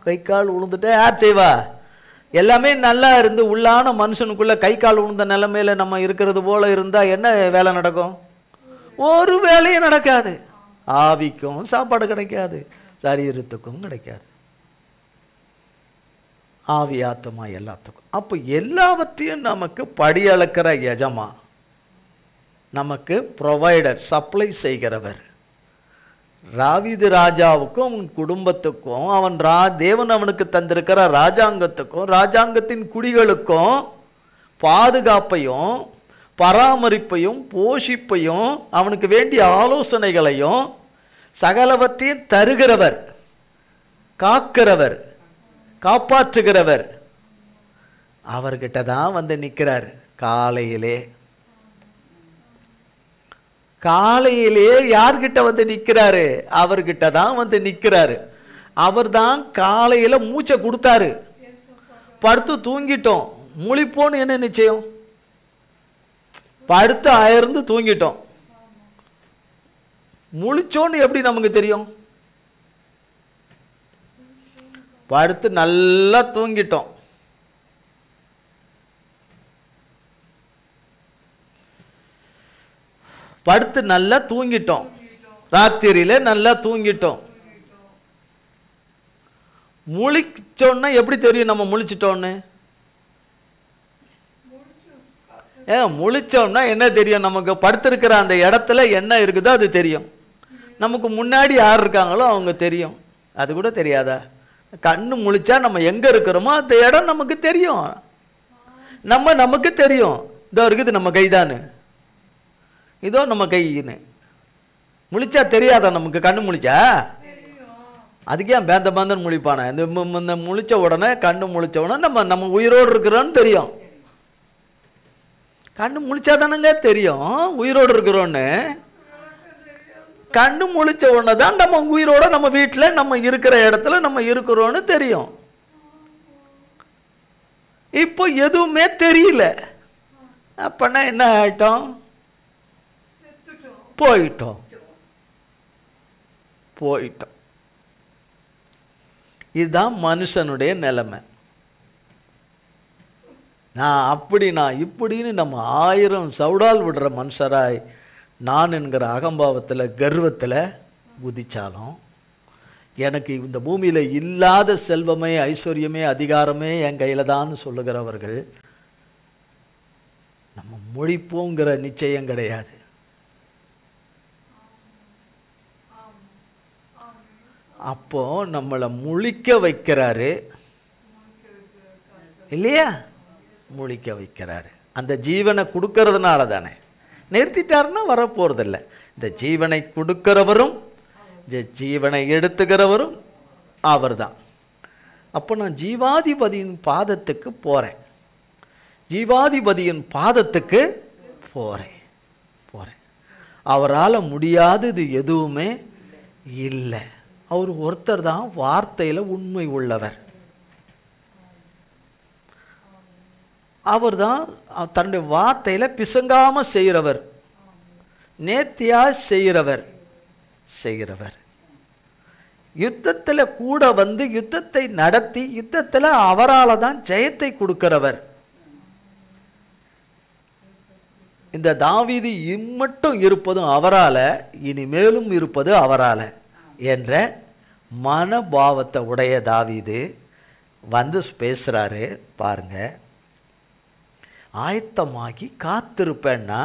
S1: கை கால் விழுந்துட்டு யார் செய்வா? எல்லாமே நல்லா இருந்து உள்ளான மனுஷனுக்குள்ளே கை கால் விழுந்த நிலைமையில் நம்ம இருக்கிறது போல இருந்தால் என்ன வேலை நடக்கும்? ஒரு வேலையும் நடக்காது. ஆவிக்கும் சாப்பாடு கிடைக்காது, சரீரத்துக்கும் கிடைக்காது. ஆவி ஆத்மா எல்லாத்துக்கும். அப்போ எல்லாவற்றையும் நமக்கு படியளக்கிற எஜமா, நமக்கு ப்ரொவைடர், சப்ளை செய்கிறவர். ராவீது ராஜாவுக்கும் அவன் குடும்பத்துக்கும் தேவன் அவனுக்கு தந்திருக்கிற ராஜாங்கத்துக்கும் ராஜாங்கத்தின் குடிகளுக்கும் பாதுகாப்பையும் பராமரிப்பையும் போஷிப்பையும் அவனுக்கு வேண்டிய ஆலோசனைகளையும் சகலவற்றையும் தருகிறவர், காக்கிறவர், காப்பாற்றுகிறவர். அவர்கிட்ட தான் வந்து நிற்கிறார். காலையிலே யார்கிட்ட வந்து நிற்கிறாரு? அவர்கிட்ட தான் வந்து நிற்கிறாரு. அவர் தான் காலையில் மூச்சை கொடுத்தாரு. படுத்து தூங்கிட்டோம், முழிப்போன்னு என்ன நிச்சயம்? படுத்து அயர்ந்து தூங்கிட்டோம், முழிச்சோன்னு எப்படி நமக்கு தெரியும்? படுத்து நல்லா தூங்கிட்டோம். படுத்து நல்லா தூங்கிட்டோம், ராத்திரியில நல்லா தூங்கிட்டோம். முழிச்சோன்னா எப்படி தெரியும் நம்ம முழிச்சிட்டோன்னு? முழிச்சோம்னா என்ன தெரியும் நமக்கு? படுத்திருக்கிற அந்த இடத்துல என்ன இருக்குதோ அது தெரியும். நமக்கு முன்னாடி யார் இருக்காங்களோ அவங்க தெரியும். அது கூட தெரியாதா? கண்ணு முழிச்சா நம்ம எங்க இருக்கிறோமோ அந்த இடம் நமக்கு தெரியும். நமக்கு தெரியும், இதோ இருக்குது நம்ம கைதானு, இதோ நம்ம கைன்னு. முழிச்சா தெரியாதா நமக்கு? கண்ணு முழிச்சா அதுக்கே பேந்தன்னு முழிப்பானே. இந்த முழிச்ச உடனே, கண்ணு முழிச்ச உடனே நம்ம உயிரோடு இருக்கிறோன்னு தெரியும். கண்ணு முழிச்சாதானுங்க தெரியும் உயிரோடு இருக்கிறோன்னு. கண்ணு முழிச்ச உடனே தான் நம்ம உயிரோட நம்ம வீட்டில் நம்ம இருக்கிற இடத்துல நம்ம இருக்கிறோன்னு தெரியும். இப்போ எதுவுமே தெரியல, அப்பனா என்ன ஆயிட்டோம்? போயிட்டோம். இதுதான் மனுஷனுடைய நிலைமை. நான் இப்படின்னு நம்ம 1000 சவுடால் விடுற மனுஷராய் நான் என்கிற அகம்பாவத்தில் கர்வத்தில் குதிச்சாலும் எனக்கு இந்த பூமியில் இல்லாத செல்வமே ஐஸ்வர்யமே அதிகாரமே என் கையில் தான் சொல்லுகிறவர்கள் நம்ம முழிப்போங்கிற நிச்சயம் கிடையாது. அப்போ நம்மளை முழிக்க வைக்கிறாரு இல்லையா? முழிக்க வைக்கிறாரு. அந்த ஜீவனை கொடுக்கறதுனால தானே. நிறுத்திட்டாருன்னா வரப்போறதில்லை. இந்த ஜீவனை கொடுக்கிறவரும் இந்த ஜீவனை எடுத்துக்கிறவரும் அவர் தான். அப்போ நான் ஜீவாதிபதியின் பாதத்துக்கு போகிறேன். ஜீவாதிபதியின் பாதத்துக்கு போகிறேன். அவரால் முடியாதது எதுவுமே இல்லை. அவர் ஒருத்தர் தான் வார்த்தையில் உண்மை உள்ளவர். அவர் தான் தன்னுடைய வார்த்தையில் பிசங்காமல் செய்கிறவர், நேர்த்தியாக செய்கிறவர். யுத்தத்தில் கூட வந்து யுத்தத்தை நடத்தி யுத்தத்தில் அவரால் தான் ஜெயத்தை கொடுக்கிறவர். இந்த தாவீது இம்மட்டும் இருப்பதும் அவரால், இனிமேலும் இருப்பது அவரால் என்ற மனபாவத்தை உடைய தாவீது வந்து பேசுகிறாரு. பாருங்க, ஆயத்தமாகி காத்திருப்பேன்னா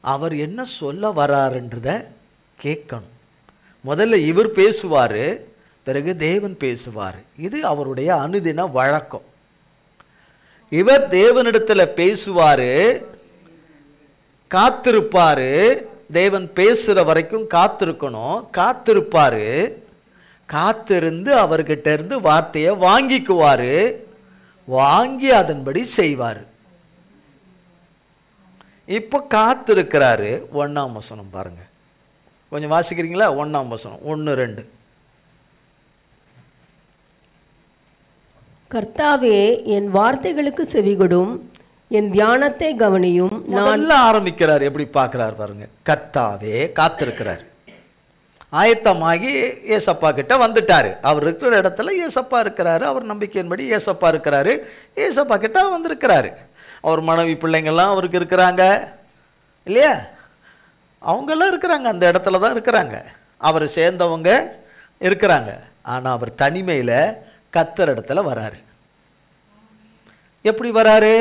S1: அவர் என்ன சொல்ல வராருன்றத கேட்கணும். முதல்ல இவர் பேசுவார், பிறகு தேவன் பேசுவார். இது அவருடைய அனுதின வழக்கம். இவர் தேவனிடத்தில் பேசுவார், காத்திருப்பார். தேவன் பேசுகிற வரைக்கும் காத்திருக்கணும். காத்திருப்பார், காத்திருந்து அவர்கிட்ட இருந்து வார்த்தையை வாங்கிக்குவார், வாங்கி அதன்படி செய்வார். இப்போ காத்திருக்கிறாரு. 1ஆம் வசனம் பாருங்க, கொஞ்சம் வாசிக்கிறீங்களா? 1ஆம் வசனம் 1-2.
S2: கர்த்தாவே, என் வார்த்தைகளுக்கு செவிகொடும், என் தியானத்தை கவனியும்.
S1: நல்லா ஆரம்பிக்கிறார். எப்படி பார்க்கிறார் பாருங்க. கர்த்தாவே, காத்திருக்கிறார். ஆயத்தமாகி ஏசப்பா கிட்ட வந்துட்டாரு. அவர் இருக்கிற இடத்துல ஏசப்பா இருக்கிறாரு. அவர் நம்பிக்கையின்படி ஏசப்பா இருக்கிறாரு. ஏசப்பா கிட்ட வந்திருக்கிறாரு. அவர் மனைவி பிள்ளைங்கள்லாம் அவருக்கு இருக்கிறாங்க இல்லையா? அவங்கெல்லாம் இருக்கிறாங்க, அந்த இடத்துல தான் இருக்கிறாங்க. அவர் சேர்ந்தவங்க இருக்கிறாங்க. ஆனால் அவர் தனிமையில் கர்த்தர் இடத்துல வராரு. எப்படி வராரு?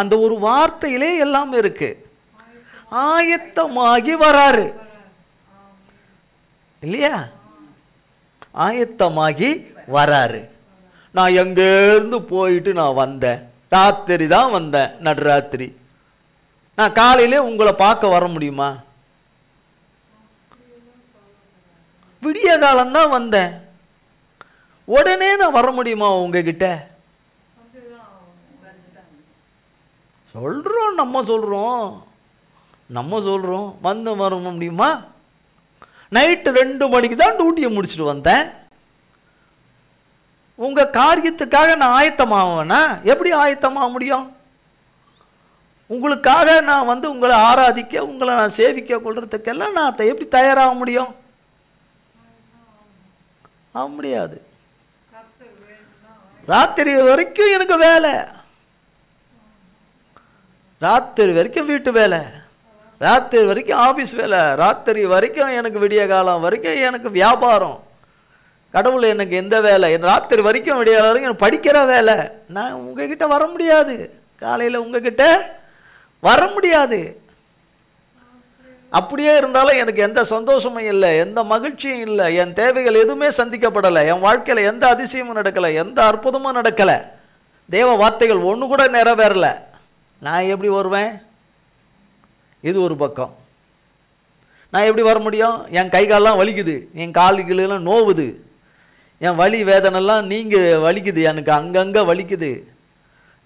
S1: அந்த ஒரு வார்த்தையிலே எல்லாம் இருக்கு. ஆயத்தமாகி வராரு இல்லையா? ஆயத்தமாகி வராரு. நான் எங்கேருந்து போயிட்டு நான் வந்தேன், ராத்திரி தான் வந்தேன், நடுராத்திரி. நான் காலையிலே உங்களை பார்க்க வர முடியுமா? விடிய காலம்தான் வந்தேன். உடனே நான் வர முடியுமா உங்ககிட்ட? சொல்றோம், நம்ம சொல்றோம் வந்து வர முடியுமா? நைட்டு 2 மணிக்கு தான் டியூட்டியை முடிச்சுட்டு வந்தேன். உங்க காரியத்துக்காக நான் ஆயத்தமாவேனா? எப்படி ஆயத்தமாக முடியும்? உங்களுக்காக நான் வந்து உங்களை ஆராதிக்க, உங்களை நான் சேவிக்க கொள்றதுக்கெல்லாம் நான் எப்படி தயாராக முடியும்? முடியாது. ராத்திரி வரைக்கும் எனக்கு வேலை, ராத்திரி வரைக்கும் வீட்டு வேலை, ராத்திரி வரைக்கும் ஆபீஸ் வேலை, ராத்திரி வரைக்கும் எனக்கு விடிய காலம் வரைக்கும் எனக்கு வியாபாரம். கடவுள் எனக்கு எந்த வேலை? ராத்திரி வரைக்கும் விடிய காலம் வரைக்கும் எனக்கு படிக்கிற வேலை. நான் உங்ககிட்ட வர முடியாது. காலையில் உங்ககிட்ட வர முடியாது. அப்படியே இருந்தாலும் எனக்கு எந்த சந்தோஷமும் இல்லை, எந்த மகிழ்ச்சியும் இல்லை, என் தேவைகள் எதுவுமே சந்திக்கப்படலை, என் வாழ்க்கையில் எந்த அதிசயமும் நடக்கலை, எந்த அற்புதமும் நடக்கலை, தேவ வார்த்தைகள் ஒன்று கூட நிறைவேறலை. நான் எப்படி வருவேன்? இது ஒரு பக்கம். நான் எப்படி வர முடியும்? என் கை காலெல்லாம் வலிக்குது, என் கால்களெல்லாம் நோவுது, என் வலி வேதனைலாம் வலிக்குது, எனக்கு அங்கங்கே வலிக்குது,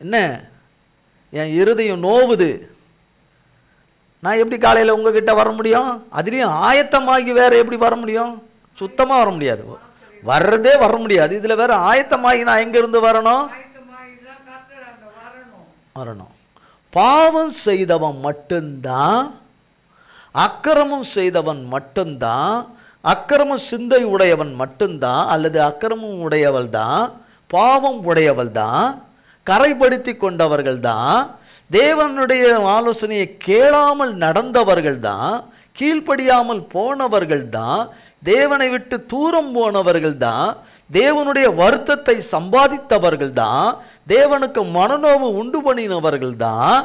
S1: என்ன என் இருதயம் நோவுது. நான் எப்படி காலையில் உங்ககிட்ட வர முடியும்? அதுலேயும் ஆயத்தமாகி வேற எப்படி வர முடியும்? சுத்தமாக வர முடியாது, வர்றதே வர முடியாது. இதில் வேற ஆயத்தமாகி நான் எங்கேருந்து வரணும்? பாவம் செய்தவன் மட்டும்தான், அக்கிரமம் செய்தவன் மட்டும்தான், அக்கிரம சிந்தை உடையவன் மட்டும்தான், அல்லது அக்கிரமம் உடையவள் தான், பாவம் உடையவள் தான், கரைப்படுத்தி கொண்டவர்கள் தான், தேவனுடைய ஆலோசனையை கேளாமல் நடந்தவர்கள் தான், கீழ்ப்படியாமல் போனவர்கள் தான், தேவனை விட்டு தூரம் போனவர்கள் தான், தேவனுடைய வருத்தத்தை சம்பாதித்தவர்கள் தான், தேவனுக்கு மனநோவு உண்டு பண்ணினவர்கள் தான்,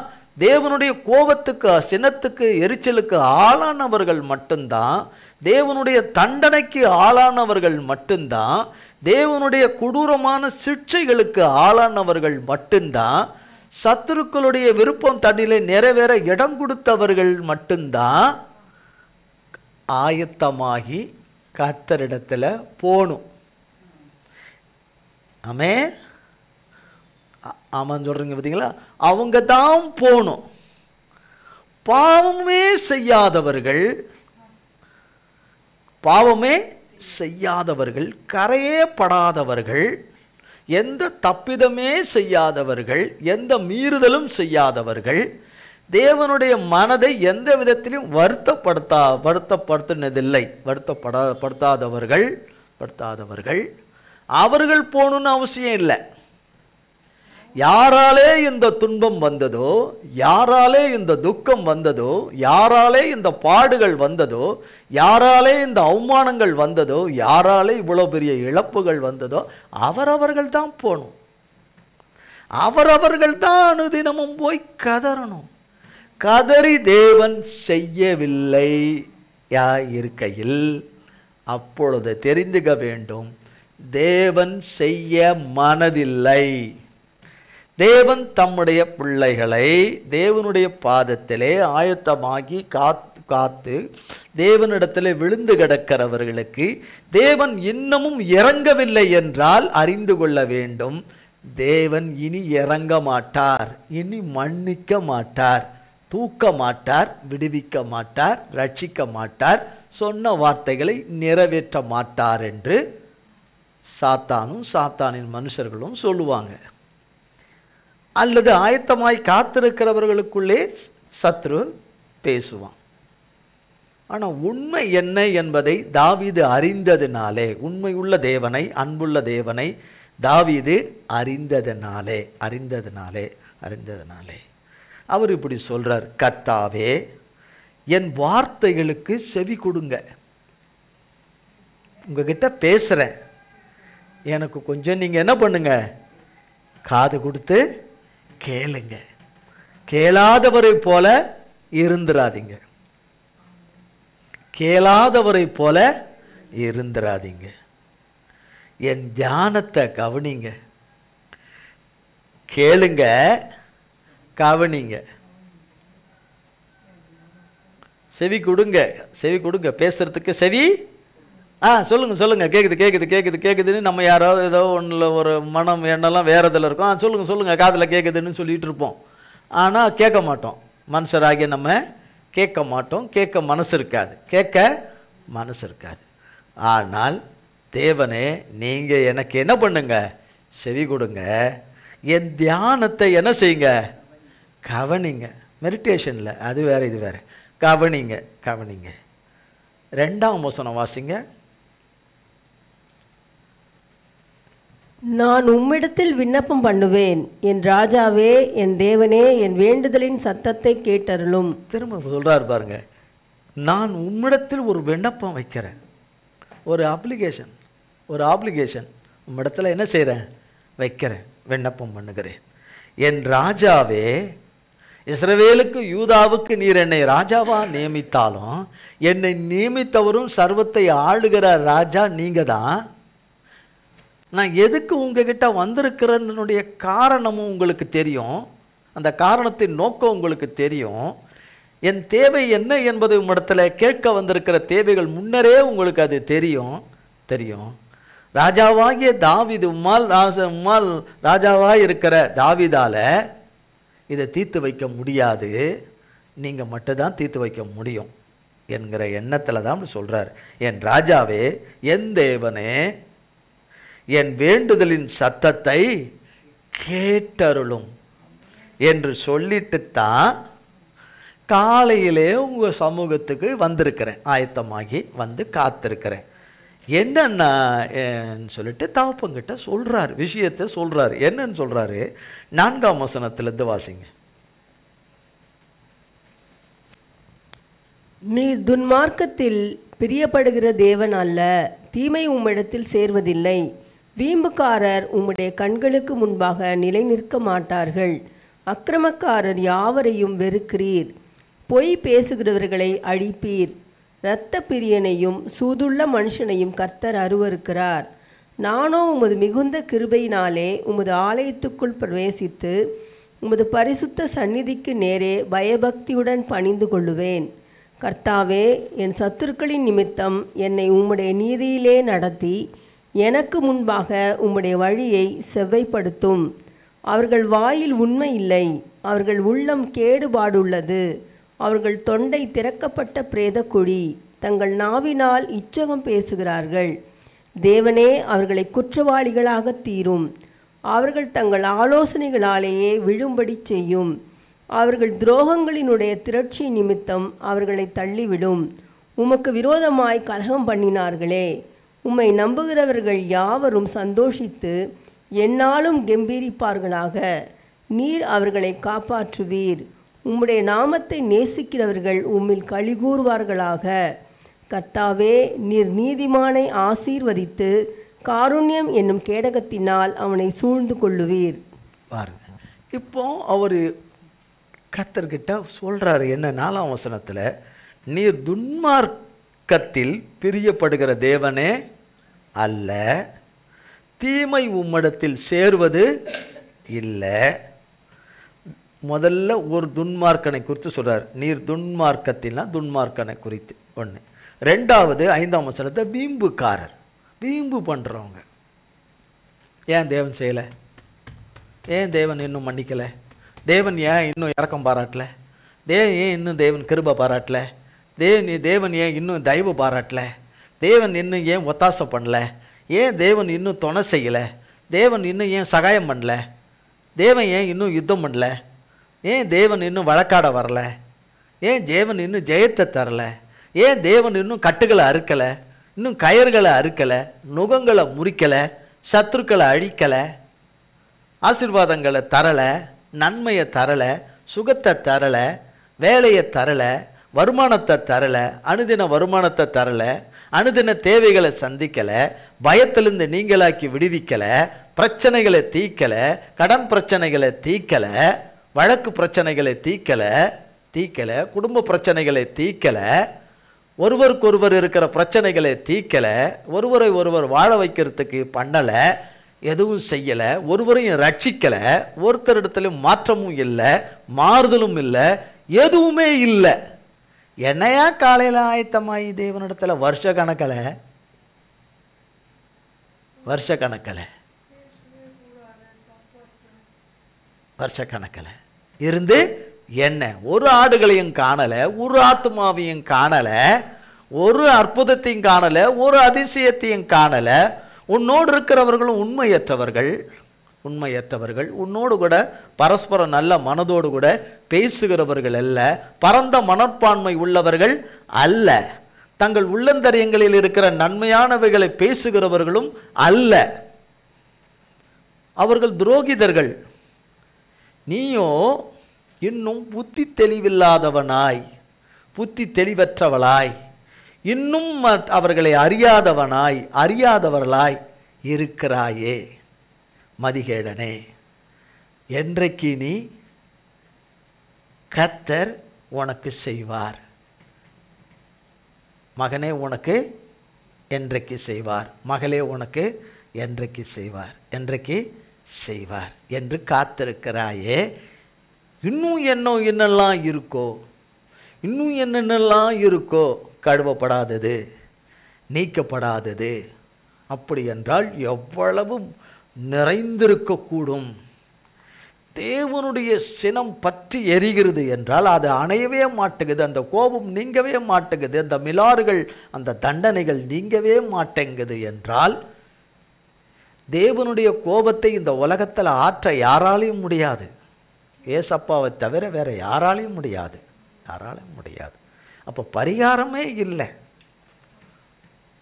S1: தேவனுடைய கோபத்துக்கு சினத்துக்கு எரிச்சலுக்கு ஆளானவர்கள் மட்டும்தான், தேவனுடைய தண்டனைக்கு ஆளானவர்கள் மட்டும்தான், தேவனுடைய கொடூரமான சிக்ஷைகளுக்கு ஆளானவர்கள் மட்டும்தான், சத்துருக்களுடைய விருப்பம் தன்னிலே நிறைவேற இடம் கொடுத்தவர்கள் மட்டும்தான் ஆயத்தமாகி கர்த்தரிடத்தில் போகணும். ஆமே ஆமான்னு சொல்றீங்க பார்த்தீங்களா? அவங்க தான் போகணும். பாவமே செய்யாதவர்கள், பாவமே செய்யாதவர்கள், கரையே படாதவர்கள், எந்த தப்பிதமே செய்யாதவர்கள், எந்த மீறுதலும் செய்யாதவர்கள், தேவனுடைய மனதை எந்த விதத்திலும் வருத்தப்படுத்தாதவர்கள் அவர்கள் போகணும்னு அவசியம் இல்லை. யாராலே இந்த துன்பம் வந்ததோ, யாராலே இந்த துக்கம் வந்ததோ, யாராலே இந்த பாடுகள் வந்ததோ, யாராலே இந்த அவமானங்கள் வந்ததோ, யாராலே இவ்வளோ பெரிய இழப்புகள் வந்ததோ, அவரவர்கள் தான் போகணும். அவரவர்கள் தான் அனுதினமும் போய் கதறணும். கதறி தேவன் செய்யவில்லை இருக்கையில் அப்பொழுது தெரிந்துக வேண்டும், தேவன் செய்ய மனதில்லை. தேவன் தம்முடைய பிள்ளைகளை தேவனுடைய பாதத்திலே ஆயத்தமாகி காத்து தேவனிடத்திலே விழுந்து கிடக்கிறவர்களுக்கு தேவன் இன்னமும் இறங்கவில்லை என்றால் அறிந்து கொள்ள வேண்டும், தேவன் இனி இறங்க மாட்டார், இனி மன்னிக்க மாட்டார், தூக்க மாட்டார், விடுவிக்க மாட்டார், ரட்சிக்க மாட்டார், சொன்ன வார்த்தைகளை நிறைவேற்ற மாட்டார் என்று சாத்தானும் சாத்தானின் மனுஷர்களும் சொல்லுவாங்க. அல்லது ஆயத்தமாய் காத்திருக்கிறவர்களுக்குள்ளே சத்ரு பேசுவான். ஆனால் உண்மை என்ன என்பதை தாவீது அறிந்ததினாலே, உண்மையுள்ள தேவனை, அன்புள்ள தேவனை தாவீது அறிந்ததினாலே அவர் இப்படி சொல்றார், கர்த்தாவே என் வார்த்தைகளுக்கு செவி கொடுங்க. உங்ககிட்ட பேசுறேன், எனக்கு கொஞ்சம் நீங்க என்ன பண்ணுங்க, காது கொடுத்து கேளுங்க. கேளாதவரை போல இருந்துராதீங்க, கேளாதவரை போல இருந்துராதீங்க. என் தியானத்தை கவனிங்க, கேளுங்க, கவனிங்க, செவி கொடுங்க. செவி கொடுங்க, பேசுறதுக்கு செவி. சொல்லுங்க, கேட்குதுன்னு நம்ம யாராவது ஏதோ ஒன்றில் ஒரு மனம் எண்ணெல்லாம் வேற இதில் இருக்கும், சொல்லுங்க காதில் கேட்குதுன்னு சொல்லிட்டு இருப்போம். ஆனால் கேட்க மாட்டோம். மனுஷராகிய நம்ம கேட்க மாட்டோம், கேட்க மனசு இருக்காது. ஆனால் தேவனே, நீங்கள் எனக்கு என்ன பண்ணுங்க, செவி கொடுங்க, என் தியானத்தை என்ன செய்யுங்க, கவனிங்க. மெடிடேஷனில் அது வேற இது வேற. கவனிங்க. 2ஆம் வசனம் வாசிங்க.
S2: நான் உம்மிடத்தில் விண்ணப்பம் பண்ணுவேன், என் ராஜாவே, என் தேவனே, என் வேண்டுதலின் சத்தத்தை கேட்டருளும்.
S1: திரும்ப சொல்றாரு பாருங்க, நான் உம்மிடத்தில் ஒரு விண்ணப்பம் வைக்கிறேன், ஒரு ஆப்ளிகேஷன் உம்மிடத்தில் என்ன செய்கிறேன், வைக்கிறேன், விண்ணப்பம் பண்ணுகிறேன். என் ராஜாவே, இஸ்ரவேலுக்கு யூதாவுக்கு நீர் என்னை ராஜாவா நியமித்தாலும் என்னை நியமித்தவரும் சர்வத்தை ஆளுகிற ராஜா நீங்க தான். நான் எதுக்கு உங்ககிட்ட வந்திருக்கிறனுடைய காரணமும் உங்களுக்கு தெரியும், அந்த காரணத்தின் நோக்கம் உங்களுக்கு தெரியும். என் தேவை என்ன என்பதை உம்மிடத்தில் கேட்க வந்திருக்கிற தேவைகள் முன்னரே உங்களுக்கு அது தெரியும். ராஜாவாகிய தாவீது, உம்மால் ராஜாவாக இருக்கிற தாவீதால இதை தீர்த்து வைக்க முடியாது, நீங்கள் மட்டும்தான் தீர்த்து வைக்க முடியும் என்கிற எண்ணத்தில் தான் அப்படி சொல்கிறார். என் ராஜாவே, என் தேவனே, என் வேண்டுதலின் சத்தத்தை கேட்டருளும். என்று சொல்லிட்டு தான் காலையிலே உங்கள் சமூகத்துக்கு வந்திருக்கிறேன், ஆயத்தமாகி வந்து காத்திருக்கிறேன். என்னன்னா சொல்லிட்டு தகப்பங்கிட்ட சொல்கிறார், விஷயத்தை சொல்கிறார். என்னன்னு சொல்கிறாரு? 4ஆம் வசனத்திலிருந்து வாசிங்க.
S2: நீர் துன்மார்க்கத்தில் பிரியப்படுகிற தேவன் அல்ல, தீமை உம்மிடத்தில் சேர்வதில்லை. வீம்புக்காரர் உம்முடைய கண்களுக்கு முன்பாக நிலை நிற்க மாட்டார்கள். அக்கிரமக்காரர் யாவரையும் வெறுக்கிறீர். பொய் பேசுகிறவர்களை அழிப்பீர். இரத்த பிரியனையும் சூதுள்ள மனுஷனையும் கர்த்தர் அருவருக்கிறார். நானோ உமது மிகுந்த கிருபையினாலே உமது ஆலயத்துக்குள் பிரவேசித்து உமது பரிசுத்த சந்நிதிக்கு நேரே பயபக்தியுடன் பணிந்து கொள்ளுவேன். கர்த்தாவே, என் சத்துருக்களின் நிமித்தம் என்னை உம்முடைய நீதியிலே நடத்தி எனக்கு முன்பாக உம்முடைய வழியை செவ்வைப்படுத்தும். அவர்கள் வாயில் உண்மை இல்லை, அவர்கள் உள்ளம் கேடுபாடுள்ளது. அவர்கள் தொண்டை திறக்கப்பட்ட பிரேத குழி, தங்கள் நாவினால் இச்சகம் பேசுகிறார்கள். தேவனே அவர்களை குற்றவாளிகளாக தீரும். அவர்கள் தங்கள் ஆலோசனைகளாலேயே விழும்படி செய்யும். அவர்கள் துரோகங்களினுடைய திரட்சி நிமித்தம் அவர்களை தள்ளிவிடும். உமக்கு விரோதமாய் கலகம் பண்ணினார்களே, உம்மை நம்புகிறவர்கள் யாவரும் சந்தோஷித்து எந்நாளும் கெம்பீரிப்பார்களாக. நீர் அவர்களை காப்பாற்றுவீர். உம்முடைய நாமத்தை நேசிக்கிறவர்கள் உம்மில் களிகூறுவார்களாக. கர்த்தாவே, நீர் நீதிமானை ஆசீர்வதித்து காருண்யம் என்னும் கேடகத்தினால் அவனை சூழ்ந்து கொள்ளுவீர்.
S1: பாருங்க, இப்போ அவர் கர்த்தர்கிட்ட சொல்றாரு என்ன? 4ஆம் வசனத்தில், நீர் துன்மார்க்கத்தில் பிரியப்படுகிற தேவனே அல்ல, தீமை உம்மிடத்தில் சேர்வது இல்லை. முதல்ல ஒரு துன்மார்க்கனை குறித்து சொல்றார். நீர் துன்மார்க்கத்தில்னா துன்மார்க்கனை குறித்து ஒன்று. ரெண்டாவது 5ஆம் வசனத்தை வீம்புக்காரர், வீம்பு பண்ணுறவங்க. ஏன் தேவன் செய்யலை? ஏன் தேவன் இன்னும் மன்னிக்கலை? தேவன் ஏன் இன்னும் இரக்கம் பாராட்டல? ஏன் இன்னும் தேவன் கிருபை பாராட்டல? தேவன் ஏன் இன்னும் தயவு பாராட்டல? தேவன் இன்னும் ஏன் ஒத்தாசை பண்ணல? ஏன் தேவன் இன்னும் துணை செய்யலை? தேவன் இன்னும் ஏன் சகாயம் பண்ணல? தேவன் ஏன் இன்னும் யுத்தம் பண்ணல? ஏன் தேவன் இன்னும் வழக்காட வரல? ஏன் தேவன் இன்னும் ஜெயத்தை தரல? ஏன் தேவன் இன்னும் கட்டுகளை அறுக்கலை, இன்னும் கயர்களை அறுக்கலை, நுகங்களை முறிக்கலை, சத்துருக்களை அழிக்கலை, ஆசீர்வாதங்களை தரலை, நன்மையை தரலை, சுகத்தை தரலை, வேலையை தரலை, வருமானத்தை தரலை, அனுதின வருமானத்தை தரலை, அனுதின தேவைகளை சந்திக்கலை, பயத்திலிருந்து நீங்களாக்கி விடுவிக்கலை, பிரச்சனைகளை தீக்கலை, கடன் பிரச்சனைகளை தீக்கலை, வழக்கு பிரச்சனைகளை தீக்கலை, குடும்ப பிரச்சனைகளை தீக்கலை, ஒருவருக்கொருவர் இருக்கிற பிரச்சனைகளை தீக்கலை, ஒருவரை ஒருவர் வாழ வைக்கிறதுக்கு பண்ணலை, எதுவும் செய்யலை, ஒருவரையும் ரட்சிக்கலை, ஒருத்தரிடத்துலையும் மாற்றமும் இல்லை, மாறுதலும் இல்லை, எதுவுமே இல்லை. என்னையா காலையில் ஆயத்தமாயி தேவனிடத்தில் வருஷக்கணக்கில் இருந்து என்ன ஒரு ஆடுகளையும் காணலை, ஒரு ஆத்மாவையும் காணலை, ஒரு அற்புதத்தையும் காணலை, ஒரு அதிசயத்தையும் காணலை. உன்னோடு இருக்கிறவர்களும் உண்மையற்றவர்கள், உன்னோடு கூட பரஸ்பர நல்ல மனதோடு கூட பேசுகிறவர்கள் அல்ல, பரந்த மனப்பான்மை உள்ளவர்கள் அல்ல, தங்கள் உள்ளந்தரியங்களில் இருக்கிற நன்மையானவைகளை பேசுகிறவர்களும் அல்ல, அவர்கள் துரோகிதர்கள். நீயோ இன்னும் புத்தி தெளிவில்லாதவனாய், புத்தி தெளிவற்றவளாய், இன்னும் அவர்களை அறியாதவர்களாய் இருக்கிறாயே. மதிகேடனே, என்றைக்கு நீ கர்த்தர் உனக்கு செய்வார்? மகனே, உனக்கு என்றைக்கு செய்வார்? மகளே, உனக்கு என்றைக்கு செய்வார்? என்றைக்கு செய்வார் என்று காத்திருக்கிறாயே. இன்னும் என்னெல்லாம் இருக்கோ கழுவப்படாதது, நீக்கப்படாதது. அப்படி என்றால் எவ்வளவு நிறைந்திருக்கக்கூடும். தேவனுடைய சினம் பற்றி எரிகிறது என்றால் அது அணையவே மாட்டேங்குது, அந்த கோபம் நீங்கவே மாட்டேங்குது, அந்த மிலாறுகள், அந்த தண்டனைகள் நீங்கவே மாட்டேங்குது என்றால் தேவனுடைய கோபத்தை இந்த உலகத்தில் ஆற்ற யாராலையும் முடியாது. ஏசப்பாவை தவிர வேற யாராலையும் முடியாது, யாராலையும் முடியாது. அப்போ பரிகாரமே இல்லை.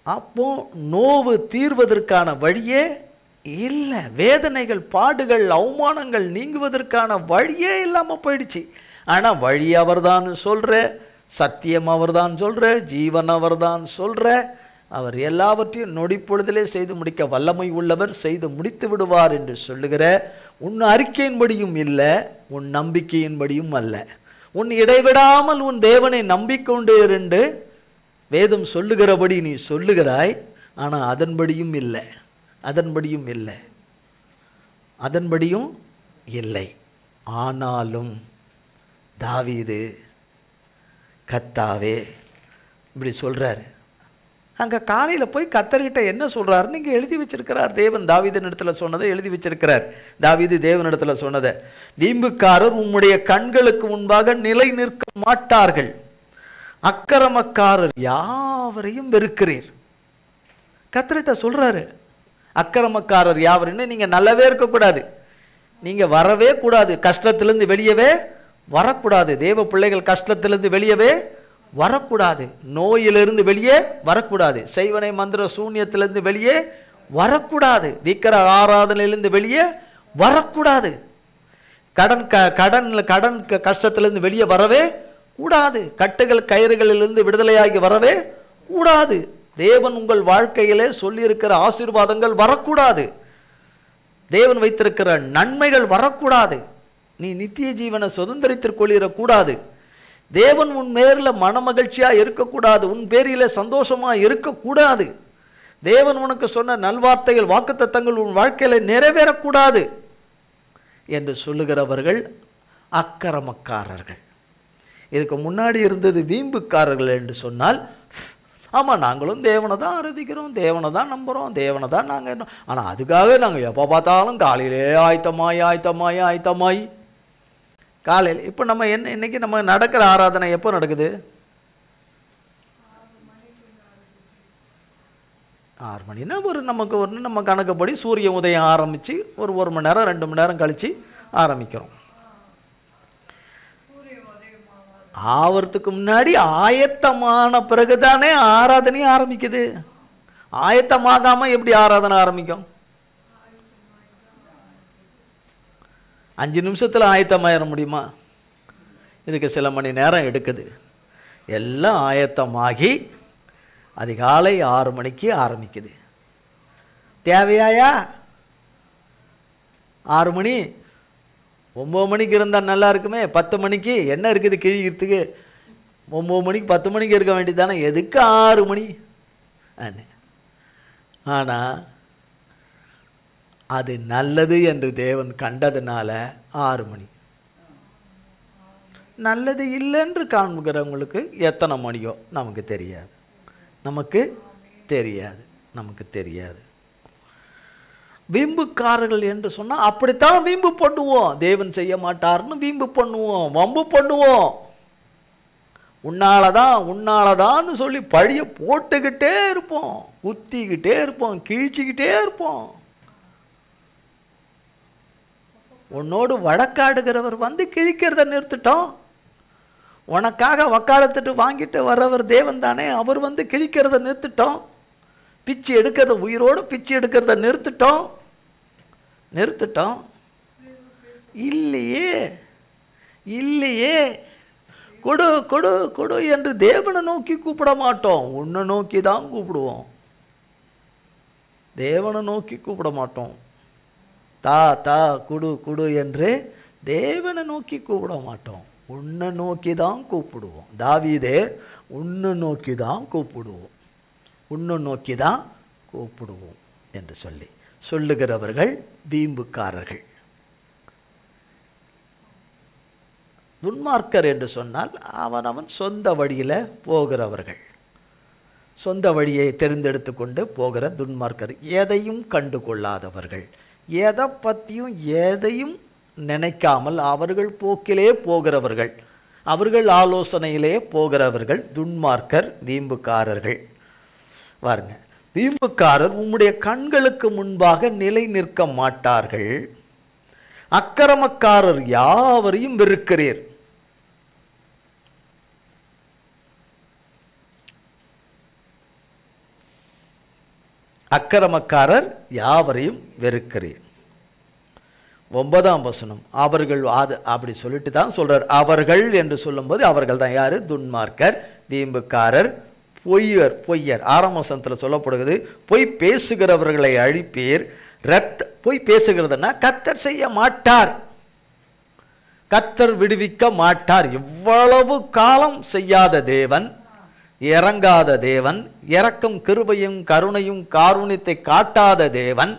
S1: அப்போ நோவு தீர்வதற்கான வழியே இல்லை. வேதனைகள், பாடுகள், அவமானங்கள் நீங்குவதற்கான வழியே இல்லாமல் போயிடுச்சு. ஆனால் வழி அவர்தான் சொல்கிற, சத்தியம் அவர்தான் சொல்கிற, ஜீவன் அவர்தான் சொல்கிற. அவர் எல்லாவற்றையும் நொடிப்பொழுதிலே செய்து முடிக்க வல்லமை உள்ளவர், செய்து முடித்து விடுவார் என்று சொல்லுகிற உன் அறிக்கையின்படியும் இல்லை, உன் நம்பிக்கையின்படியும் அல்ல. உன் இடைவிடாமல் உன் தேவனை நம்பிக்கொண்டே இருந்து வேதம் சொல்லுகிறபடி நீ சொல்லுகிறாய். ஆனால் அதன்படியும் இல்லை, அதன்படியும் இல்லை, அதன்படியும் இல்லை. ஆனாலும் தாவீது கர்த்தாவே இப்படி சொல்றாரு. அங்கே காலையில் போய் கர்த்தர்கிட்ட என்ன சொல்றாருன்னு இங்கே எழுதி வச்சிருக்கிறார். தேவன் தாவீதின் இடத்துல சொன்னதை எழுதி வச்சிருக்கிறார். தாவீது தேவன் இடத்துல சொன்னதை, வீம்புக்காரர் உம்முடைய கண்களுக்கு முன்பாக நிலை நிற்க மாட்டார்கள், அக்கிரமக்காரர் யாவரையும் வெறுக்கிறீர். கர்த்தர்கிட்ட சொல்றாரு, அக்கிரமக்காரர் யாவரையும் நீங்க நல்லவே இருக்கக்கூடாது, நீங்க வரவே கூடாது, கஷ்டத்திலிருந்து வெளியவே வரக்கூடாது. தேவ பிள்ளைகள் கஷ்டத்திலிருந்து வெளியவே வரக்கூடாது, நோயிலிருந்து வெளியே வரக்கூடாது, செய்வனை மந்திர சூன்யத்திலிருந்து வெளியே வரக்கூடாது, விக்கிர ஆராதனையிலிருந்து வெளியே வரக்கூடாது, கடன் கஷ்டத்திலிருந்து வெளியே வரவே கூடாது, கட்டுகள் கயிறுகளிலிருந்து விடுதலையாகி வரவே கூடாது. தேவன் உங்கள் வாழ்க்கையிலே சொல்லியிருக்கிற ஆசீர்வாதங்கள் வரக்கூடாது, தேவன் வைத்திருக்கிற நன்மைகள் வரக்கூடாது, நீ நித்திய ஜீவனை சுதந்திரித்துக் கொள்ளிடக்கூடாது, தேவன் உன் மேல மனமகிழ்ச்சியா இருக்கக்கூடாது, உன் பேரில சந்தோஷமா இருக்கக்கூடாது, தேவன் உனக்கு சொன்ன நல்வார்த்தைகள் வாக்குத்தத்தங்கள் உன் வாழ்க்கையில நிறைவேறக்கூடாது என்று சொல்லுகிறவர்கள் அக்கிரமக்காரர்கள். இதுக்கு முன்னாடி இருந்தது வீம்புக்காரர்கள் என்று சொன்னால், ஆமாம் நாங்களும் தேவனை தான் ஆராதிக்கிறோம், தேவனை தான் நம்புகிறோம், தேவனை தான் நாங்கள், ஆனால் அதுக்காக நாங்கள் எப்போ பார்த்தாலும் காலையிலே ஆயத்தமாய் காலையில். இப்போ நம்ம என்ன இன்னைக்கு நம்ம நடக்கிற ஆராதனை எப்போ நடக்குது? 6 மணினா நமக்கு நம்ம கணக்குப்படி சூரிய உதயம் ஆரம்பித்து ஒரு மணி நேரம் 2 மணி நேரம் கழித்து ஆரம்பிக்கிறோம். ஆவறதுக்கு முன்னாடி ஆயத்தமான பிறகுதானே ஆராதனை ஆரம்பிக்குது. ஆயத்தமாகாம எப்படி ஆராதனை ஆரம்பிக்கும்? 5 நிமிஷத்தில் ஆயத்தமாயிட முடியுமா? இதுக்கு சில மணி நேரம் எடுக்குது. எல்லாம் ஆயத்தமாகி அதிகாலை 6 மணிக்கு ஆரம்பிக்குது. தேவையாயா 6 மணி? 9 மணிக்கு இருந்தால் நல்லா இருக்குமே. 10 மணிக்கு என்ன இருக்குது கிழிக்கிறதுக்கு? 9 மணிக்கு 10 மணிக்கு இருக்க வேண்டியதானே, எதுக்கு 6 மணி? ஆனால் அது நல்லது என்று தேவன் கண்டதுனால 6 மணி. நல்லது இல்லைன்று காண்கிறவங்களுக்கு எத்தனை மணியோ நமக்கு தெரியாது, நமக்கு தெரியாது. வீம்புக்காரர்கள் என்று சொன்னால் அப்படித்தான் வீம்பு பண்ணுவோம். தேவன் செய்ய மாட்டார்னு வீம்பு பண்ணுவோம், வம்பு பண்ணுவோம். உன்னாலதான் சொல்லி பழிய போட்டுக்கிட்டே இருப்போம், குத்திக்கிட்டே இருப்போம், கிழிச்சிக்கிட்டே இருப்போம். உன்னோடு வழக்காடுகிறவர் வந்து கிழிக்கிறத நிறுத்திட்டோம். உனக்காக வக்காலத்துட்டு வாங்கிட்டு வர்றவர் தேவன் தானே, அவர் வந்து கிழிக்கிறத நிறுத்திட்டோம். பிச்சு எடுக்கிறத, உயிரோடு பிச்சு எடுக்கிறத நிறுத்திட்டோம். இல்லையே கொடு கொடு கொடு என்று தேவனை நோக்கி கூப்பிட மாட்டோம், உன்னை நோக்கி தான் கூப்பிடுவோம். தேவனை நோக்கி கூப்பிட மாட்டோம். தா தா குடு குடு என்று தேவனை நோக்கி கூப்பிட மாட்டோம், உன்னை நோக்கி தான் கூப்பிடுவோம். தாவீதே உன்னை நோக்கி தான் கூப்பிடுவோம், உன்னை நோக்கி தான் கூப்பிடுவோம் என்று சொல்லுகிறவர்கள் வீம்புக்காரர்கள். துன்மார்க்கர் என்று சொன்னால் அவன் சொந்த வழியில் போகிறவர்கள், சொந்த வழியை தெரிந்தெடுத்து கொண்டு போகிற துன்மார்க்கர், எதையும் கண்டு கொள்ளாதவர்கள், எதை பற்றியும் எதையும் நினைக்காமல் அவர்கள் போக்கிலே போகிறவர்கள், அவர்கள் ஆலோசனையிலே போகிறவர்கள் துன்மார்க்கர், வீம்புக்காரர்கள். பாருங்க, வீம்புக்காரர் உம்முடைய கண்களுக்கு முன்பாக நிலை நிற்க மாட்டார்கள், அக்கிரமக்காரர் யாவரையும் வெறுக்கிறீர். அக்கிரமக்காரர் யாவரையும் வெறுக்கிறீர். 9ஆம் வசனம், அவர்கள் அப்படி சொல்லிட்டு தான் சொல்றார். அவர்கள் என்று சொல்லும்போது அவர்கள் தான் யாரு? துன்மார்க்கர், வீம்புக்காரர், பொய்யர். 6ஆம் வசனத்தில் சொல்லப்படுகிறது, பொய் பேசுகிறவர்களை அழிப்பீர். பொய் பேசுகிறதுனா கர்த்தர் செய்ய மாட்டார், கர்த்தர் விடுவிக்க மாட்டார். எவ்வளவு காலம் செய்யாத தேவன், இறங்காத தேவன், இரக்கம் கிருபையும் கருணையும் காருண்யத்தை காட்டாத தேவன்,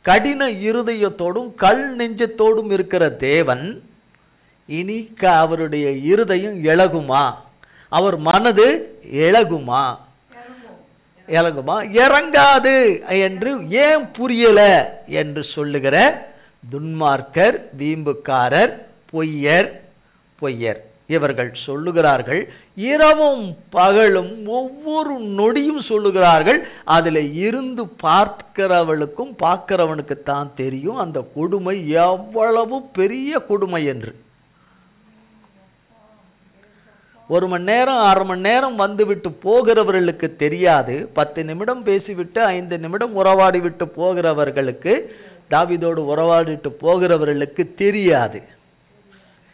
S1: கடின இருதயத்தோடும் கல் நெஞ்சத்தோடும் இருக்கிற தேவன், இனி அவருடைய இருதயம் இளகுமா? அவர் மனது இளகுமா? இறங்காது என்று ஏன் புரியல என்று சொல்லுகிற துன்மார்க்கர், வீம்புக்காரர், பொய்யர் இவர்கள் சொல்லுகிறார்கள். இரவும் பகலும் ஒவ்வொரு நொடியும் சொல்லுகிறார்கள். அதில் இருந்து பார்க்கிறவளுக்கும் பார்க்கிறவனுக்கு தான் தெரியும் அந்த கொடுமை எவ்வளவு பெரிய கொடுமை என்று. 1 மணி நேரம் 1/2 மணி நேரம் வந்துவிட்டு போகிறவர்களுக்கு தெரியாது. 10 நிமிடம் பேசிவிட்டு 5 நிமிடம் உறவாடி விட்டு போகிறவர்களுக்கு, தாவீதோடு உறவாடிட்டு போகிறவர்களுக்கு தெரியாது.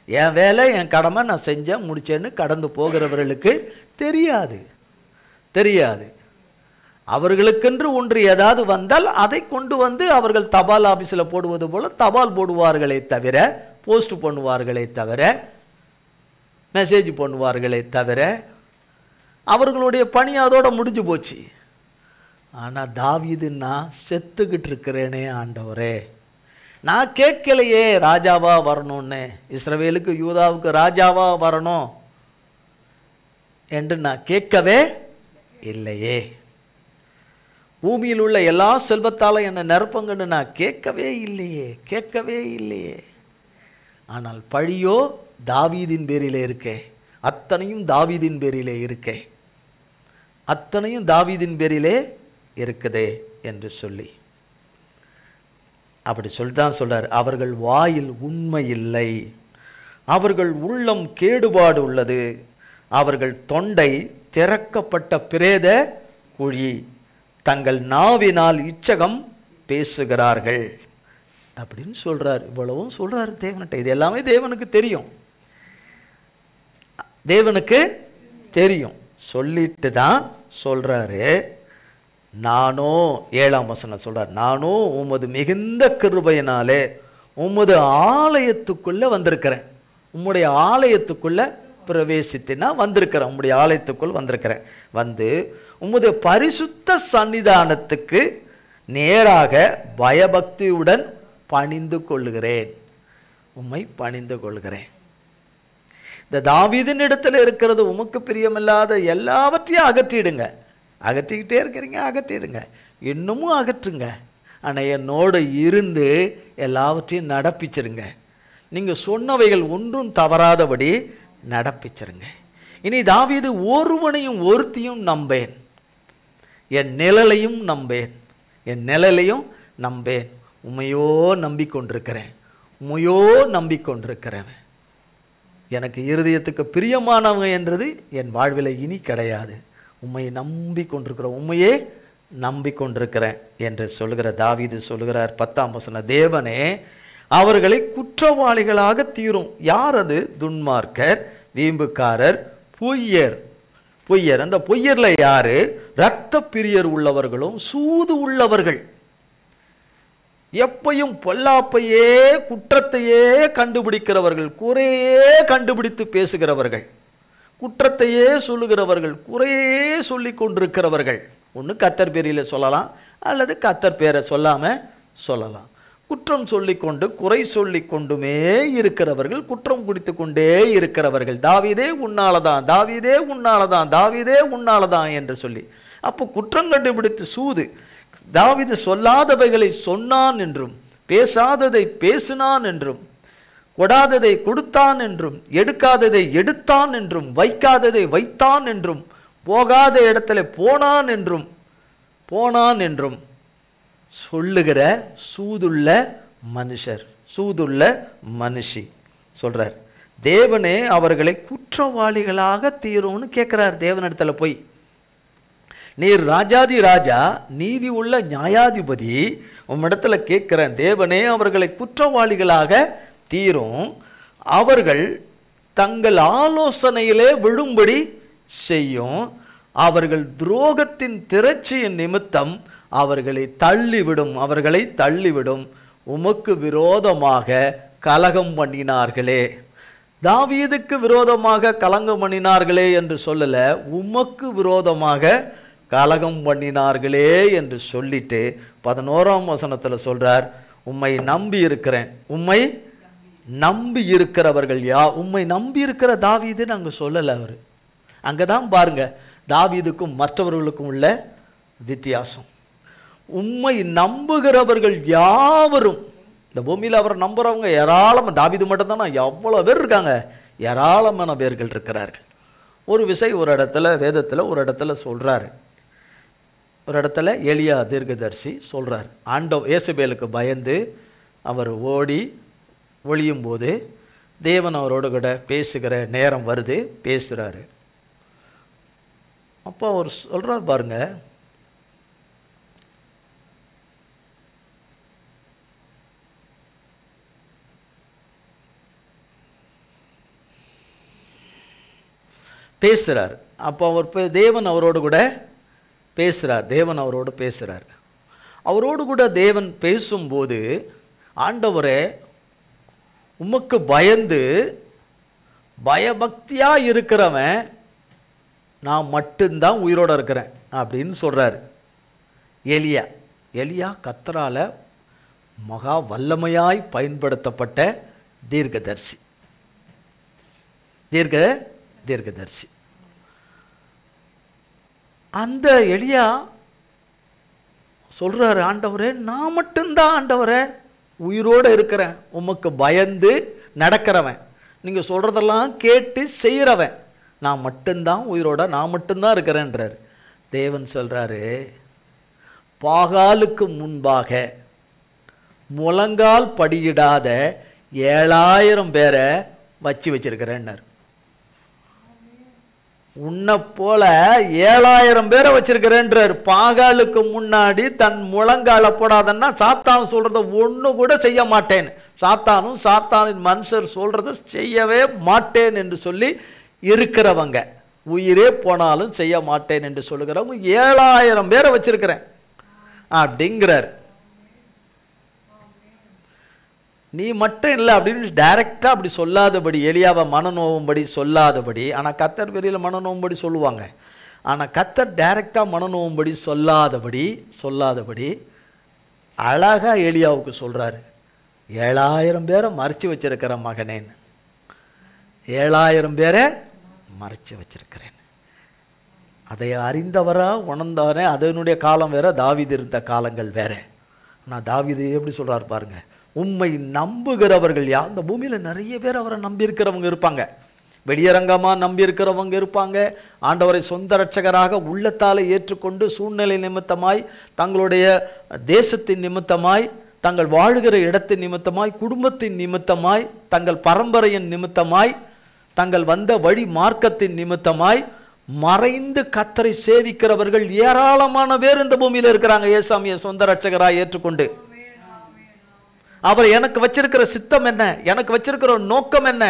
S1: என் வேலை, என் கடமை, நான் செஞ்சேன் முடிச்சேன்னு கடந்து போகிறவர்களுக்கு தெரியாது. அவர்களுக்கென்று ஒன்று ஏதாவது வந்தால் அதை கொண்டு வந்து அவர்கள் தபால் ஆபீஸில் போடுவது போல தபால் போடுவார்களே தவிர, போஸ்ட் பண்ணுவார்களே தவிர, மெசேஜ் பண்ணுவார்களே தவிர, அவர்களுடைய பணி அதோட முடிஞ்சு போச்சு. ஆனால் தாவீது, நான் செத்துக்கிட்டு இருக்கிறேனே ஆண்டவரே, நான் கேட்கலையே ராஜாவா வரணும்னு, இஸ்ரவேலுக்கு யூதாவுக்கு ராஜாவா வரணும் என்று நான் கேட்கவே இல்லையே, பூமியில் உள்ள எல்லா செல்வத்தாலும் என்னை நிரப்புங்கன்னு நான் கேட்கவே இல்லையே. ஆனால் பழியோ தாவீதின் பேரிலே இருக்கே, அத்தனையும் தாவீதின் பேரிலே இருக்குதே என்று சொல்லி அப்படி சொல்லிதான் சொல்றார். அவர்கள் வாயில் உண்மை இல்லை, அவர்கள் உள்ளம் கேடுபாடு உள்ளது, அவர்கள் தொண்டை திறக்கப்பட்ட பிரேத குழி, தங்கள் நாவினால் இச்சகம் பேசுகிறார்கள் அப்படின்னு சொல்றார். இவ்வளவும் சொல்றாரு தேவன்கிட்ட. இது எல்லாமே தேவனுக்கு தெரியும். சொல்லிட்டு தான் சொல்றாரு. நானோ, 7ஆம் வசனம் சொல்றார், நானோ உமது மிகுந்த கிருபையினாலே உமது ஆலயத்துக்குள்ள வந்திருக்கிறேன். உம்முடைய ஆலயத்துக்குள்ள பிரவேசித்தினா வந்திருக்கிறேன், உம்முடைய ஆலயத்துக்குள் வந்திருக்கிறேன். வந்து உமது பரிசுத்த சன்னிதானத்துக்கு நேராக பயபக்தியுடன் பணிந்து கொள்ளுகிறேன். உம்மை பணிந்து கொள்கிறேன். இந்த தாவீதின் இடத்துல இருக்கிறது உமக்கு பிரியமில்லாத எல்லாவற்றையும் அகற்றிடுங்க. அகற்றிக்கிட்டே இருக்கிறீங்க, அகற்றிடுங்க, இன்னமும் அகற்றுங்க. ஆனால் என்னோடு இருந்து எல்லாவற்றையும் நடப்பிச்சிருங்க. நீங்கள் சொன்னவைகள் ஒன்றும் தவறாதபடி நடப்பிச்சிருங்க. இனி தாவீது ஒருவனையும் ஒருத்தியும் நம்பேன், என் நிழலையும் நம்பேன், உமையோ நம்பிக்கொண்டிருக்கிறேன். எனக்கு இருதயத்துக்கு பிரியமானவங்க என்றது என் வாழ்வில் இனி கிடையாது. உம்மையை நம்பிக்கொண்டிருக்கிறேன் என்று சொல்லுகிற தாவீது சொல்லுகிறார். 10ஆம் வசனம், தேவனே அவர்களை குற்றவாளிகளாக தீரும். யார் அது? துன்மார்க்கர், வீம்புக்காரர், பொய்யர். அந்த பொய்யர்ல யாரு? இரத்த பிரியர் உள்ளவர்களும் சூது உள்ளவர்கள், எப்பையும் பொல்லாப்பையே குற்றத்தையே கண்டுபிடிக்கிறவர்கள், குறையே கண்டுபிடித்து பேசுகிறவர்கள், குற்றத்தையே சொல்லுகிறவர்கள், குறையே சொல்லி கொண்டிருக்கிறவர்கள். ஒன்று கர்த்தர் பேரில் சொல்லலாம், அல்லது கர்த்தர் பேரை சொல்லாமல் சொல்லலாம். குற்றம் சொல்லிக்கொண்டு குறை சொல்லி கொண்டுமே இருக்கிறவர்கள், குற்றம் குடித்து கொண்டே இருக்கிறவர்கள். தாவீதே உன்னாலதான், தாவீதே உன்னாலதான், தாவீதே உன்னாலதான் என்று சொல்லி அப்போ குற்றம் கண்டுபிடித்து சூது. தாவீது சொல்லாதவைகளை சொன்னான் என்றும், பேசாததை பேசினான் என்றும், கொடாததை கொடுத்தான் என்றும், எடுக்காததை எடுத்தான் என்றும், வைக்காததை வைத்தான் என்றும், போகாத இடத்துல போனான் என்றும் சொல்லுகிற சூதுள்ள மனுஷர், சூதுள்ள மனுஷி சொல்றார். தேவனே அவர்களை குற்றவாளிகளாக தீரும்னு கேட்கிறார் தேவனிடத்துல போய். நீர் ராஜாதி ராஜா, நீதி உள்ள நியாயாதிபதி, உம்மிடத்துல கேட்கிறேன், தேவனே அவர்களை குற்றவாளிகளாக தீரும், அவர்கள் தங்கள் ஆலோசனையிலே விழும்படி செய்யும், அவர்கள் துரோகத்தின் திரட்சியின் நிமித்தம் அவர்களை தள்ளிவிடும், உமக்கு விரோதமாக கலகம் பண்ணினார்களே. தாவீதுக்கு விரோதமாக கலகம் பண்ணினார்களே என்று சொல்லல, உமக்கு விரோதமாக கலகம் பண்ணினார்களே என்று சொல்லிட்டு 11ஆம் வசனத்துல சொல்றார், உம்மை நம்பி இருக்கிறேன். உம்மை நம்பி இருக்கிறவர்கள் உம்மை நம்பி இருக்கிற தாவீதுன்னு அங்க சொல்லல. அவரு அங்கதான் பாருங்க தாவீதுக்கும் மற்றவர்களுக்கும் உள்ள வித்தியாசம். உம்மை நம்புகிறவர்கள் யாவரும், இந்த பூமியில் அவரை நம்புறவங்க ஏராளமாக, தாவீது மட்டும்தானா, எவ்வளோ பேர் இருக்காங்க, ஏராளமான பேர்கள் இருக்கிறார்கள். ஒரு விஷயம் ஒரு இடத்துல வேதத்தில் ஒரு இடத்துல சொல்றாரு. ஒரு இடத்துல எலியா தீர்க்கதரிசி சொல்றார், ஏசபேலுக்கு பயந்து அவர் ஓடி ஒளியும் போது தேவன் அவரோடு கூட பேசுகிற நேரம் வருது, பேசுறாரு. அப்போ அவர் சொல்றார் பாருங்க, பேசுறார். அப்போ தேவன் அவரோடு கூட பேசுறார். அவரோடு கூட தேவன் பேசும்போது, ஆண்டவரே உமக்கு பயந்து பயபக்தியா இருக்கிறவன் நான் மட்டும்தான் உயிரோட இருக்கிறேன் அப்படின்னு சொல்றாரு எலியா. கர்த்தரால மகா வல்லமையாய் பயன்படுத்தப்பட்ட தீர்க்கதரிசி. அந்த எலியா சொல்றாரு, ஆண்டவரே நான் மட்டும்தான் ஆண்டவரே உயிரோடு இருக்கிறேன், உமக்கு பயந்து நடக்கிறவன், நீங்க சொல்றதெல்லாம் கேட்டு செய்யறவன் நான் மட்டும்தான் உயிரோட, நான் மட்டும்தான் இருக்கிறேன்றார். தேவன் சொல்றாரு, பாகாலுக்கு முன்பாக முழங்கால் படியிடாத 7000 பேரை வச்சிருக்கிறேன்னார். உன்னை போல 7000 பேரை வச்சிருக்கிறேன்றார். பாகாலுக்கு முன்னாடி தன் முழங்கால போடாதன்னா சாத்தான் சொல்றத ஒண்ணு கூட செய்ய மாட்டேன், சாத்தானின் மனுஷர் சொல்றத செய்யவே மாட்டேன் என்று சொல்லி இருக்கிறவங்க, உயிரே போனாலும் செய்ய மாட்டேன் என்று சொல்லுகிறவங்க 7000 பேரை வச்சிருக்கிறேன் அப்படிங்கிறார். நீ மட்டும் இல்லை அப்படின்னு டைரக்டா அப்படி சொல்லாதபடி, எலியாவை மனநோவும்படி சொல்லாதபடி, ஆனா கர்த்தர் பெரிய மனநோவும்படி சொல்லுவாங்க, ஆனா கர்த்தர் டைரக்டா மனநோவும்படி சொல்லாதபடி அழகா எலியாவுக்கு சொல்றாரு, 7000 பேரை மறைச்சு வச்சிருக்கிற மகனேன்னு, 7000 பேரை மறைச்சு வச்சிருக்கிறேன். அதை அறிந்தவரா உணர்ந்தவரே. அதனுடைய காலம் வேற, தாவீது இருந்த காலங்கள் வேற. நான் தாவீது எப்படி சொல்றாரு பாருங்க, உம்மை நம்புகிறவர்கள் இந்த பூமியில நிறைய பேர் அவரை நம்பி இருக்கிறவங்க இருப்பாங்க, வெளியரங்கமா நம்பி இருக்கிறவங்க இருப்பாங்க, ஆண்டவரை சொந்த இரட்சகராக உள்ளத்தாலே ஏற்றுக்கொண்டு சூழ்நிலை நிமித்தமாய், தங்களுடைய தேசத்தின் நிமித்தமாய், தங்கள் வாழுகிற இடத்தின் நிமித்தமாய், குடும்பத்தின் நிமித்தமாய், தங்கள் பரம்பரையின் நிமித்தமாய், தங்கள் வந்த வழி மார்க்கத்தின் நிமித்தமாய் மறைந்து கர்த்தரை சேவிக்கிறவர்கள் ஏராளமான பேர் இந்த பூமியில இருக்கிறாங்க. ஏசாமியை சொந்த இரட்சகராய் ஏற்றுக்கொண்டு அவர் எனக்கு வச்சிருக்கிற சித்தம் என்ன, எனக்கு வச்சிருக்கிற நோக்கம் என்ன,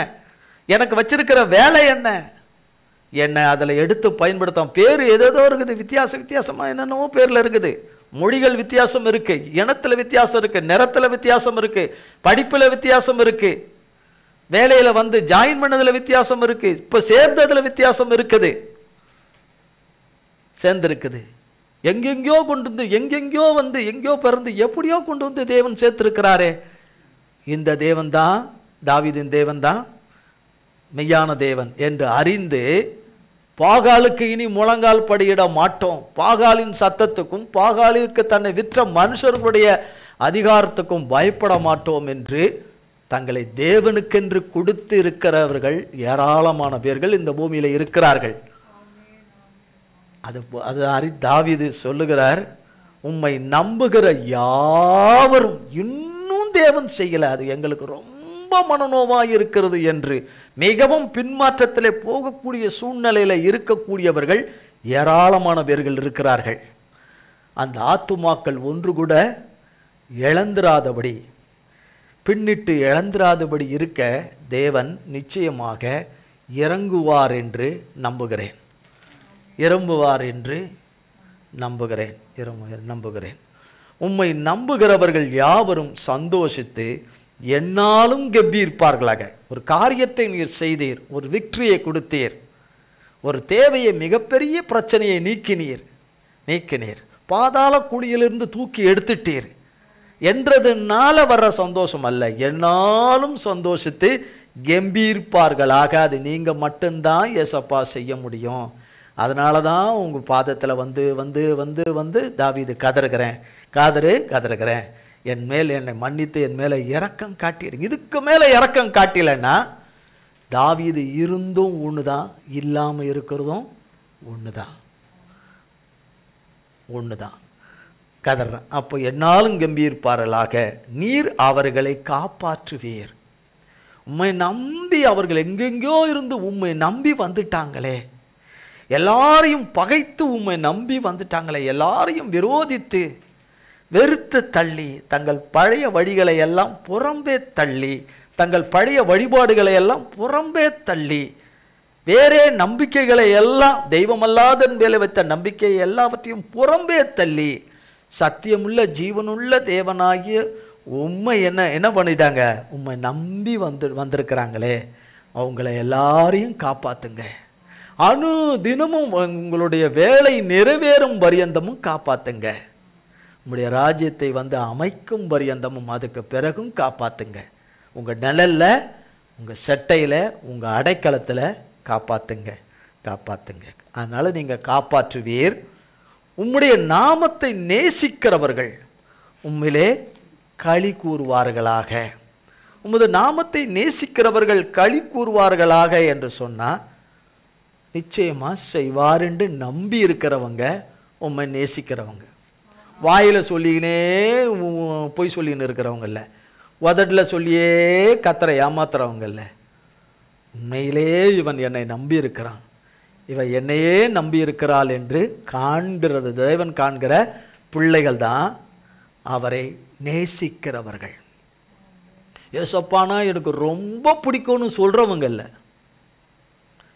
S1: எனக்கு வச்சிருக்கிற வேலை என்ன அதில் எடுத்து பயன்படுத்த. பேர் ஏதோ இருக்குது, வித்தியாசமா என்னென்னவோ பேர்ல இருக்குது, மொழிகள் வித்தியாசம் இருக்கு, இனத்துல வித்தியாசம் இருக்கு, நிறத்துல வித்தியாசம் இருக்கு, படிப்புல வித்தியாசம் இருக்கு, வேலையில வந்து ஜாயின் பண்ணதுல வித்தியாசம் இருக்கு, இப்ப சேர்ந்ததுல வித்தியாசம் சேர்ந்திருக்குது. எங்கெங்கயோ கொண்டு வந்து, எங்கெங்கயோ வந்து, எங்கேயோ பிறந்து எப்படியோ கொண்டு வந்து தேவன் சேர்த்திருக்கிறாரே. இந்த தேவன் தான், தாவீதின் தேவன் தான் மெய்யான தேவன் என்று அறிந்து, பாகாலுக்கு இனி முழங்கால் படியிட மாட்டோம், பாகாலின் சத்தத்துக்கும் பாகாலுக்கு தன்னை விற்ற மனுஷர்களுடைய அதிகாரத்துக்கும் பயப்பட மாட்டோம் என்று தங்களை தேவனுக்கென்று கொடுத்து இருக்கிறவர்கள் ஏராளமான பேர்கள் இந்த பூமியில இருக்கிறார்கள். அது தாவீது சொல்லுகிறார், உம்மை நம்புகிற யாவரும், இன்னும் தேவன் செய்யல, அது எங்களுக்கு ரொம்ப மனநோவாக இருக்கிறது என்று மிகவும் பின்மாற்றத்திலே போகக்கூடிய சூழ்நிலையில இருக்கக்கூடியவர்கள் ஏராளமான பேர்கள் இருக்கிறார்கள். அந்த ஆத்துமாக்கள் ஒன்று கூட இழந்திராதபடி, பின்னிட்டு இழந்திராதபடி இருக்க தேவன் நிச்சயமாக இறங்குவார் என்று நம்புகிறேன். இறங்குவார் என்று நம்புகிறேன். உம்மை நம்புகிறவர்கள் யாவரும் சந்தோஷித்து என்னாலும் கெம்பீரிப்பார்களாக. ஒரு காரியத்தை நீர் செய்தீர், ஒரு விக்டரியை கொடுத்தீர், ஒரு தேவையை, மிகப்பெரிய பிரச்சனையை நீக்கினீர், பாதாள குழியிலிருந்து தூக்கி எடுத்துட்டீர் என்றதுனால வர்ற சந்தோஷம் அல்ல, என்னாலும் சந்தோஷித்து கெம்பீரிப்பார்களாக. அது நீங்க மட்டும்தான் ஏசப்பா செய்ய முடியும். அதனால தான் உங்கள் பாதத்தில் வந்து வந்து வந்து வந்து தாவீது கதறுகிறேன், என் மேல் என்னை மன்னித்து என் மேலே இரக்கம் காட்டிடுங்க. இதுக்கு மேலே இரக்கம் காட்டிலன்னா தாவீது இருந்தும் ஒன்று தான், இல்லாமல் இருக்கிறதும் ஒன்று தான். கதறேன். அப்போ என்னாலும் கம்பீரிப்பார்களாக, நீர் அவர்களை காப்பாற்றுவீர். உம்மை நம்பி அவர்கள் எங்கெங்கோ இருந்து உம்மை நம்பி வந்துட்டாங்களே, எல்லாரையும் பகைத்து உம்மை நம்பி வந்துட்டாங்களே, எல்லாரையும் விரோதித்து வெறுத்து தள்ளி, தங்கள் பழைய வழிகளை எல்லாம் புறம்பே தள்ளி, தங்கள் பழைய வழிபாடுகளை எல்லாம் புறம்பே தள்ளி, வேறே நம்பிக்கைகளை எல்லாம், தெய்வமல்லாதன் மேலே வைத்த நம்பிக்கை எல்லாவற்றையும் புறம்பே தள்ளி, சத்தியமுள்ள ஜீவனுள்ள தேவனாகிய உம்மை என்ன பண்ணிட்டாங்க, உம்மை நம்பி வந்திருக்கிறாங்களே, அவங்கள எல்லாரையும் காப்பாத்துங்க. தினமும் உங்களுடைய வேலை நிறைவேறும் பரியந்தமும் காப்பாத்துங்க. உங்களுடைய ராஜ்யத்தை வந்து அமைக்கும் பரியந்தமும் அதுக்கு பிறகும் காப்பாத்துங்க. உங்க நிழல்ல, உங்க செட்டையில, உங்க அடைக்கலத்துல காப்பாத்துங்க. அதனால நீங்க காப்பாற்றுவீர். உம்முடைய நாமத்தை நேசிக்கிறவர்கள் உம்மிலே களி கூறுவார்களாக. உமது நாமத்தை நேசிக்கிறவர்கள் களி கூறுவார்களாக என்று சொன்னா நிச்சயமா செய்வார் என்று நம்பி இருக்கிறவங்க, உம்மை நேசிக்கிறவங்க. வாயில சொல்லினே பொய் சொல்லின்னு இருக்கிறவங்க இல்லை, உதட்டில் சொல்லியே கத்தரை ஏமாத்துறவங்க இல்லை, உண்மையிலே இவன் என்னை நம்பி இருக்கிறான், இவன் என்னையே நம்பி இருக்கிறாள் என்று காண்கிறது தேவன் காண்கிற பிள்ளைகள் தான் அவரை நேசிக்கிறவர்கள். ஏசப்பானா எனக்கு ரொம்ப பிடிக்கும்னு சொல்றவங்க இல்லை,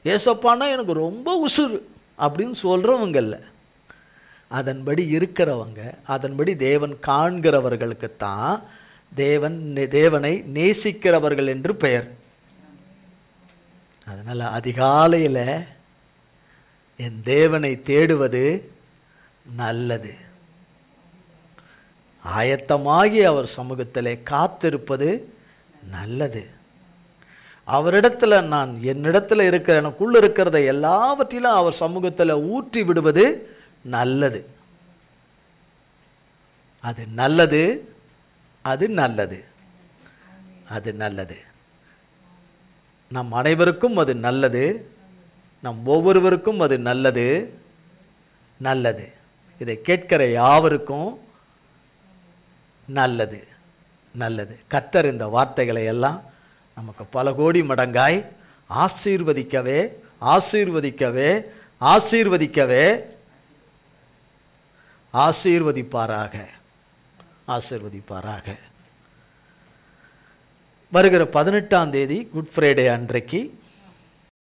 S1: ஏசப்பானா எனக்கு ரொம்ப உசுறு அப்படின்னு சொல்றவங்க இல்லை, அதன்படி இருக்கிறவங்க, அதன்படி தேவன் காண்கிறவர்களுக்குத்தான் தேவனை நேசிக்கிறவர்கள் என்று பெயர். அதனால அதிகாலையில் என் தேவனை தேடுவது நல்லது, ஆயத்தமாகி அவர் சமூகத்திலே காத்திருப்பது நல்லது. அவரிடத்துல நான் என்னிடத்துல இருக்கிற எனக்குள்ள இருக்கிறத எல்லாவற்றிலும் அவர் சமூகத்தில் ஊற்றி விடுவது நல்லது. அது நல்லது, அது நல்லது, அது நல்லது. நம் அனைவருக்கும் அது நல்லது, நம் ஒவ்வொருவருக்கும் அது நல்லது. நல்லது. இதை கேட்கிற யாவருக்கும் நல்லது, நல்லது. கர்த்தர் இந்த வார்த்தைகளை எல்லாம் நமக்கு பல கோடி மடங்காய் ஆசீர்வதிக்கவே ஆசீர்வதிக்கவே ஆசீர்வதிக்கவே ஆசீர்வதிப்பாராக, ஆசீர்வதிப்பாராக. வருகிற 18ஆம் தேதி குட் ஃப்ரைடே அன்றைக்கு